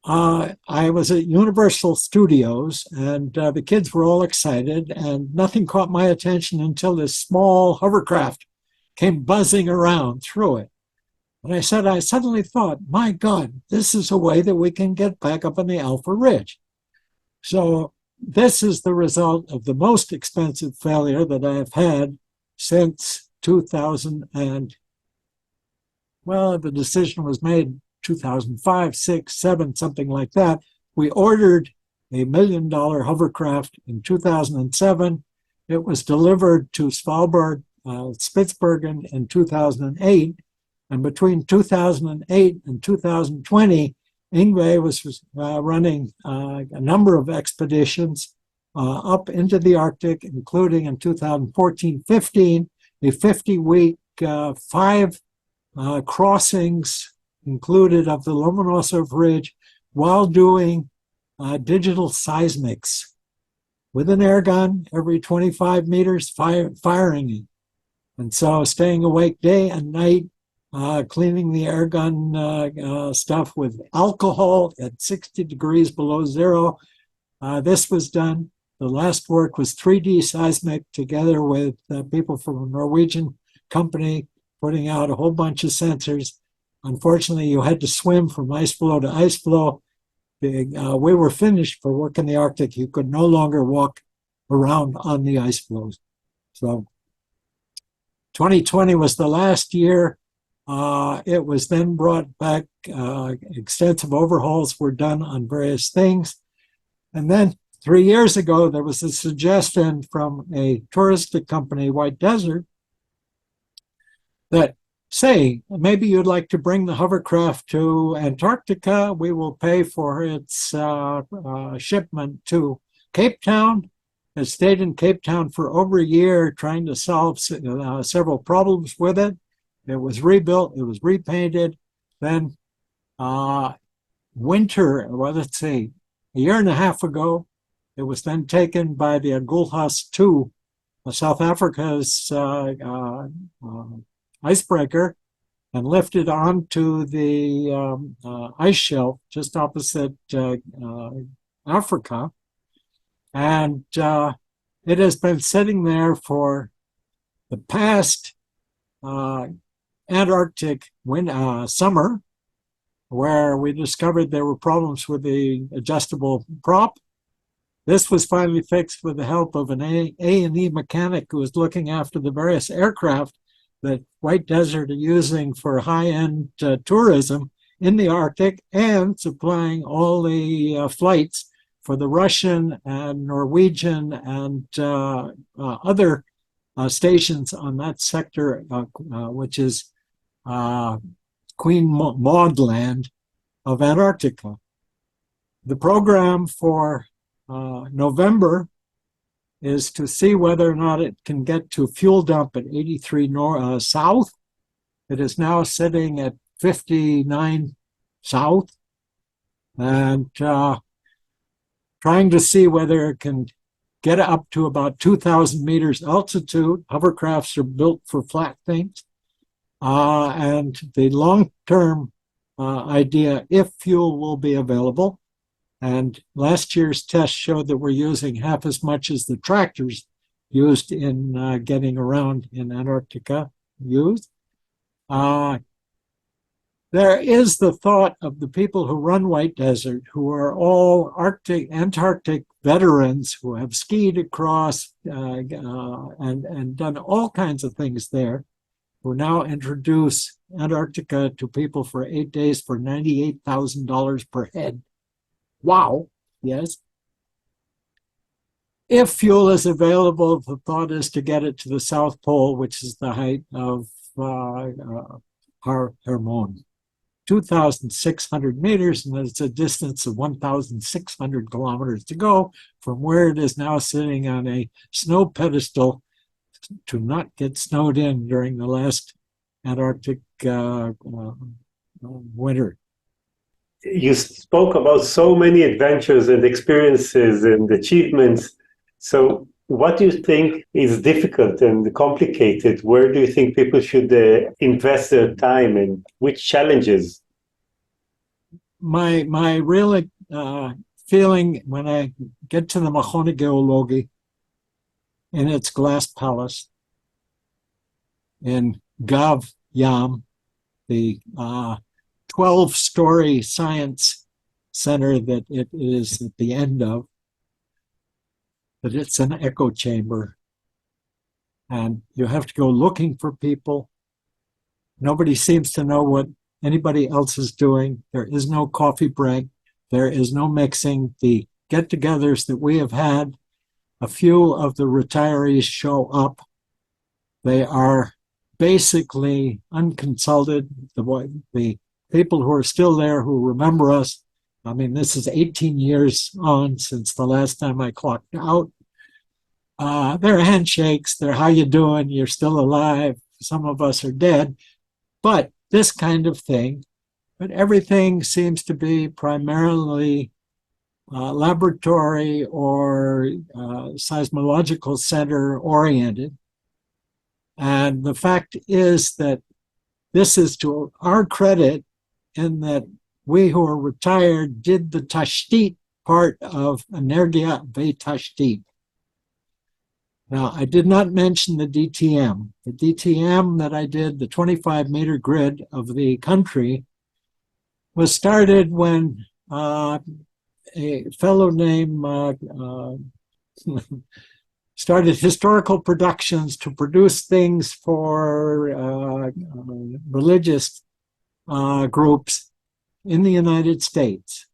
I was at Universal Studios, and the kids were all excited, and nothing caught my attention until this small hovercraft came buzzing around through it. And I said, I suddenly thought, my God, this is a way that we can get back up on the Alpha Ridge. So this is the result of the most expensive failure that I have had since 2000 and, well, the decision was made 2005, 6, 7, something like that. We ordered a $1 million hovercraft in 2007. It was delivered to Svalbard, Spitsbergen in 2008. And between 2008 and 2020, Yngve was running a number of expeditions up into the Arctic, including in 2014-15, a 50-week, 5 crossings included of the Lomonosov Ridge while doing digital seismics with an air gun every 25 meters, firing it. And so staying awake day and night, cleaning the air gun stuff with alcohol at 60 degrees below zero. This was done. The last work was 3D seismic together with people from a Norwegian company putting out a whole bunch of sensors. Unfortunately, you had to swim from ice floe to ice floe. We were finished for work in the Arctic. You could no longer walk around on the ice floes. So 2020 was the last year. It was then brought back. Extensive overhauls were done on various things. And then 3 years ago, there was a suggestion from a touristic company, White Desert, that say, maybe you'd like to bring the hovercraft to Antarctica. We will pay for its shipment to Cape Town. It stayed in Cape Town for over a year trying to solve several problems with it. It was rebuilt, it was repainted. Then winter, well, let's see, a year and a half ago, it was then taken by the Agulhas 2, South Africa's icebreaker, and lifted onto the ice shelf just opposite Africa. And it has been sitting there for the past Antarctic summer, where we discovered there were problems with the adjustable prop. This was finally fixed with the help of an A&E mechanic who was looking after the various aircraft that White Desert are using for high-end tourism in the Arctic, and supplying all the flights for the Russian and Norwegian and other stations on that sector, which is Queen Maud Land of Antarctica. The program for November is to see whether or not it can get to fuel dump at 83 south. It is now sitting at 59 south, and trying to see whether it can get up to about 2,000 meters altitude. Hovercrafts are built for flat things. And the long-term idea, if fuel will be available, and last year's test showed that we're using half as much as the tractors used in getting around in Antarctica used. There is the thought of the people who run White Desert, who are all Antarctic veterans who have skied across and done all kinds of things there, who now introduce Antarctica to people for 8 days for $98,000 per head. Wow, yes. If fuel is available, the thought is to get it to the South Pole, which is the height of Hermon. 2,600 meters, and it's a distance of 1,600 kilometers to go from where it is now sitting on a snow pedestal to not get snowed in during the last Antarctic winter. You spoke about so many adventures and experiences and achievements. So what do you think is difficult and complicated? Where do you think people should invest their time, and which challenges? My real feeling when I get to the מכון הגיאולוגי in its glass palace in Gav Yam, the 12-story science center that it is at the end of, that it's an echo chamber, and you have to go looking for people. Nobody seems to know what anybody else is doing. There is no coffee break. There is no mixing. The get-togethers that we have had, a few of the retirees show up. They are basically unconsulted. The people who are still there, who remember us, I mean, this is 18 years on since the last time I clocked out. They're handshakes. They're, how you doing? You're still alive. Some of us are dead. But this kind of thing. But everything seems to be primarily laboratory or seismological center oriented. And the fact is that this is to our credit in that we who are retired did the tashdit part of energia ve tashdit. Now, I did not mention the DTM. The DTM that I did, the 25-meter grid of the country, was started when a fellow named started historical productions to produce things for religious groups in the United States.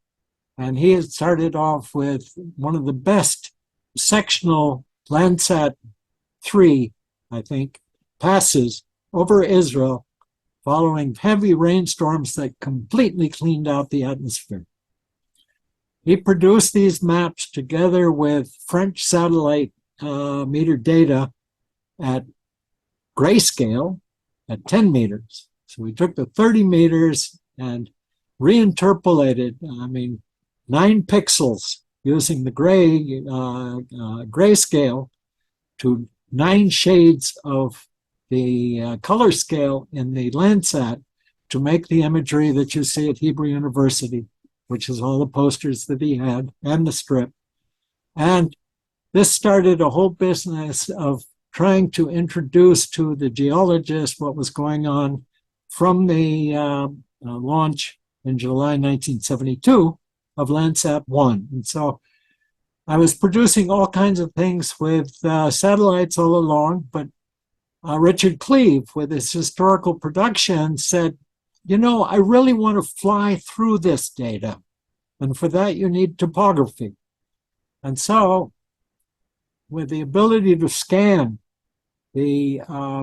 And he had started off with one of the best sectional Landsat 3, I think, passes over Israel following heavy rainstorms that completely cleaned out the atmosphere. He produced these maps together with French satellite meter data at grayscale at 10 meters. So we took the 30 meters and reinterpolated, 9 pixels using the grayscale to 9 shades of the color scale in the Landsat to make the imagery that you see at Hebrew University, which is all the posters that he had and the strip. And this started a whole business of trying to introduce to the geologists what was going on from the launch in July 1972 of Landsat 1. And so I was producing all kinds of things with satellites all along, but Richard Cleve, with his historical production, said, I really want to fly through this data. And for that, you need topography. And so, with the ability to scan the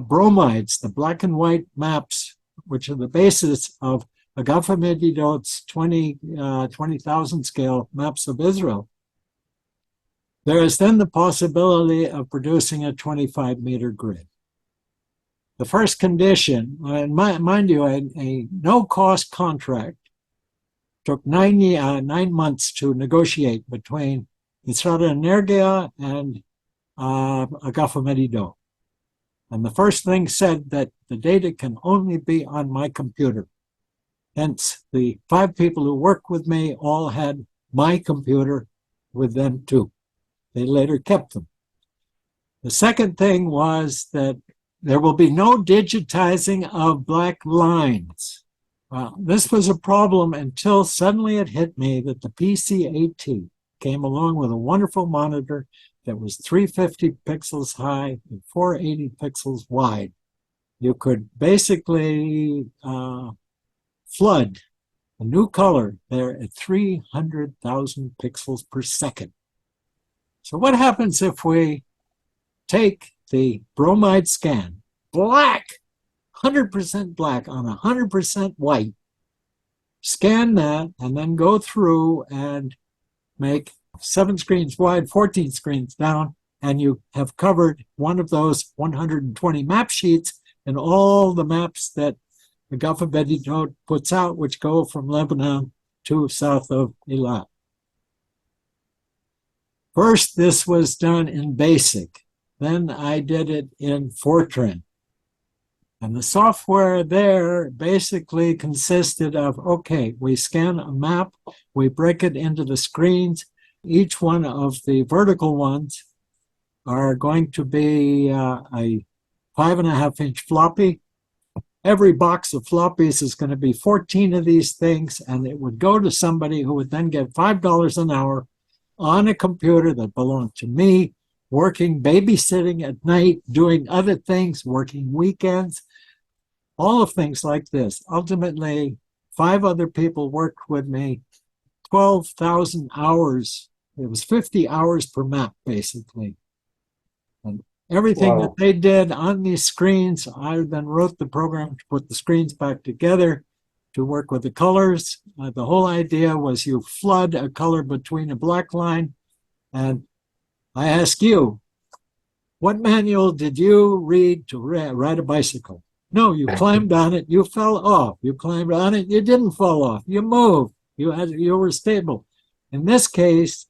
bromides, the black and white maps, which are the basis of Agafamedidot's 20,000 scale maps of Israel, there is then the possibility of producing a 25-meter grid. The first condition, and mind you, a no-cost contract took 9 months to negotiate between Israel Energia and Agafamedidot. And the first thing said that the data can only be on my computer. Hence, the 5 people who worked with me all had my computer with them too. They later kept them. The second thing was that there will be no digitizing of black lines. Well, this was a problem until suddenly it hit me that the PCAT came along with a wonderful monitor that was 350 pixels high and 480 pixels wide. You could basically flood a new color there at 300,000 pixels per second. So what happens if we take the bromide scan, black, 100% black on 100% white, scan that, and then go through and make 7 screens wide, 14 screens down, and you have covered one of those 120 map sheets and all the maps that the Agafamedidot puts out, which go from Lebanon to south of Eilat. First, this was done in BASIC. Then I did it in Fortran. And the software there basically consisted of, okay, we scan a map, we break it into the screens. Each one of the vertical ones are going to be a 5.5-inch floppy. Every box of floppies is going to be 14 of these things, and it would go to somebody who would then get $5 an hour on a computer that belonged to me, working, babysitting at night, doing other things, working weekends, all of things like this. Ultimately, 5 other people worked with me, 12,000 hours. It was 50 hours per map, basically. And everything that they did on these screens, I then wrote the program to put the screens back together, to work with the colors. The whole idea was you flood a color between a black line. And I ask you, what manual did you read to ride a bicycle? No, you climbed on it, you fell off. You climbed on it, you didn't fall off. You moved, you were stable. In this case,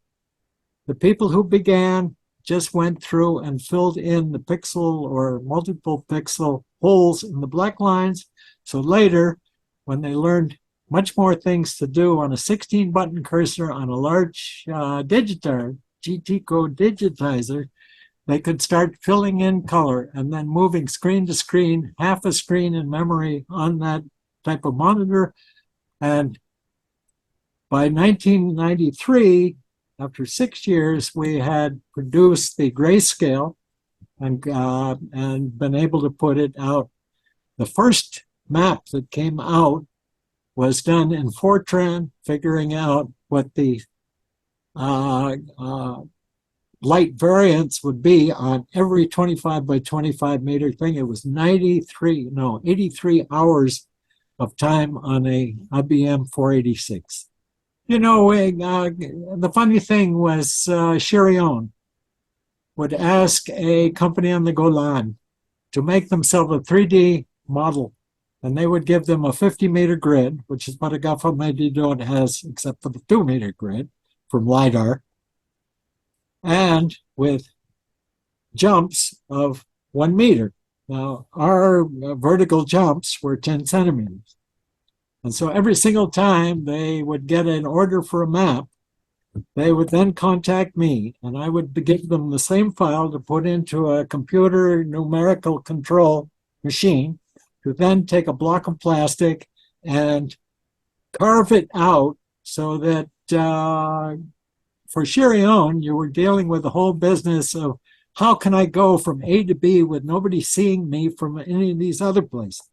the people who began just went through and filled in the pixel or multiple pixel holes in the black lines. So later, when they learned much more things to do on a 16-button cursor on a large GT code digitizer, they could start filling in color and then moving screen to screen, half a screen in memory on that type of monitor. And by 1993, after 6 years, we had produced the grayscale and been able to put it out. The first map that came out was done in Fortran, figuring out what the light variance would be on every 25 by 25 meter thing. It was 83 hours of time on a IBM 486. You know, the funny thing was Shirion would ask a company on the Golan to make themselves a 3D model, and they would give them a 50-meter grid, which is what a Gafamedidot has, except for the 2-meter grid from LiDAR, and with jumps of 1 meter. Now, our vertical jumps were 10 centimeters. And so every single time they would get an order for a map, they would then contact me, and I would give them the same file to put into a computer numerical control machine, to then take a block of plastic and carve it out so that for Shirion, you were dealing with the whole business of how can I go from A to B with nobody seeing me from any of these other places.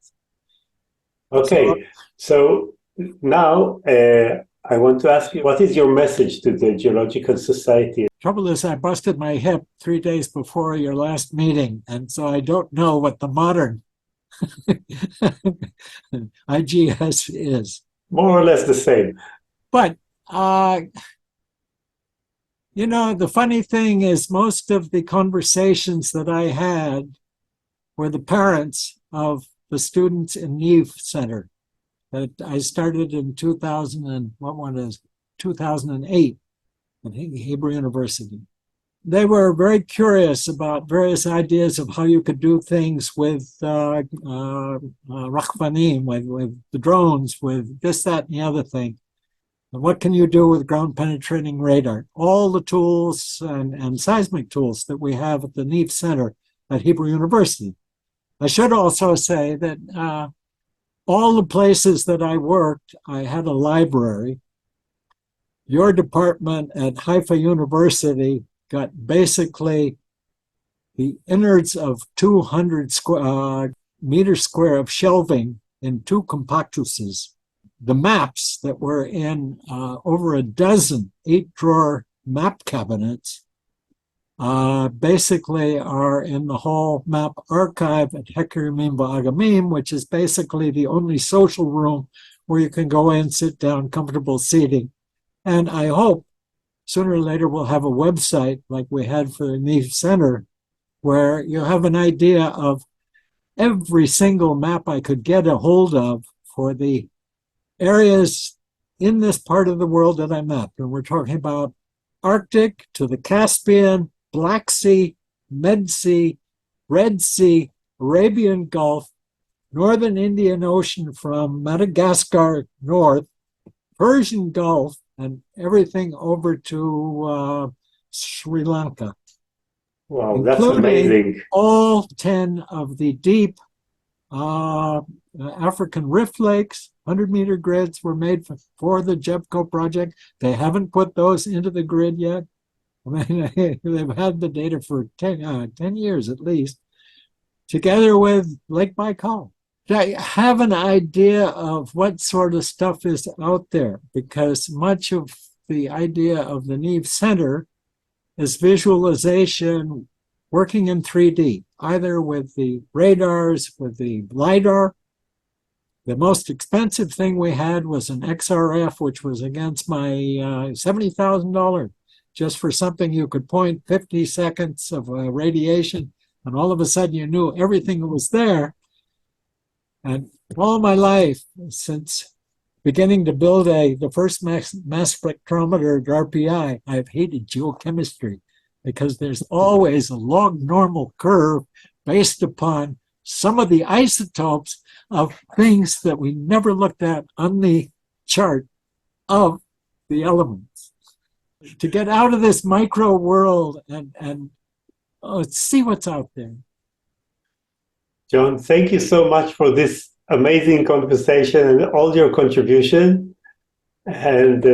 Okay, so now I want to ask you, what is your message to the Geological Society? Trouble is, I busted my hip 3 days before your last meeting, and so I don't know what the modern IGS is. More or less the same. But you know, the funny thing is most of the conversations that I had were the parents of the students in Neve Center that I started in 2008 at Hebrew University. They were very curious about various ideas of how you could do things with Rachvanim, with the drones, with this, that, and the other thing. And what can you do with ground-penetrating radar? All the tools and seismic tools that we have at the Neve Center at Hebrew University. I should also say that all the places that I worked, I had a library. Your department at Haifa University got basically the innards of 200 meters square of shelving in 2 compactuses. The maps that were in over a dozen 8-drawer map cabinets basically are in the whole map archive at Hekerimim Va'agamim, which is basically the only social room where you can go in, sit down, comfortable seating. And I hope sooner or later we'll have a website like we had for the Neve Center, where you have an idea of every single map I could get a hold of for the areas in this part of the world that I mapped. And we're talking about Arctic to the Caspian, Black Sea, Med Sea, Red Sea, Arabian Gulf, Northern Indian Ocean from Madagascar north, Persian Gulf, and everything over to Sri Lanka. Wow, that's amazing. All 10 of the deep African rift lakes. 100-meter grids were made for the JEPCO project. They haven't put those into the grid yet. I mean, they've had the data for 10 years at least, together with Lake Baikal. I have an idea of what sort of stuff is out there, because much of the idea of the Neve Center is visualization working in 3D, either with the radars, with the LiDAR. The most expensive thing we had was an XRF, which was against my $70,000, just for something you could point 50 seconds of radiation, and all of a sudden you knew everything that was there. And all my life, since beginning to build the first mass spectrometer at RPI, I've hated geochemistry, because there's always a log normal curve based upon some of the isotopes of things that we never looked at on the chart of the elements. To get out of this micro world and see what's out there. John, thank you so much for this amazing conversation and all your contribution. And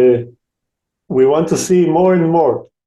we want to see more and more.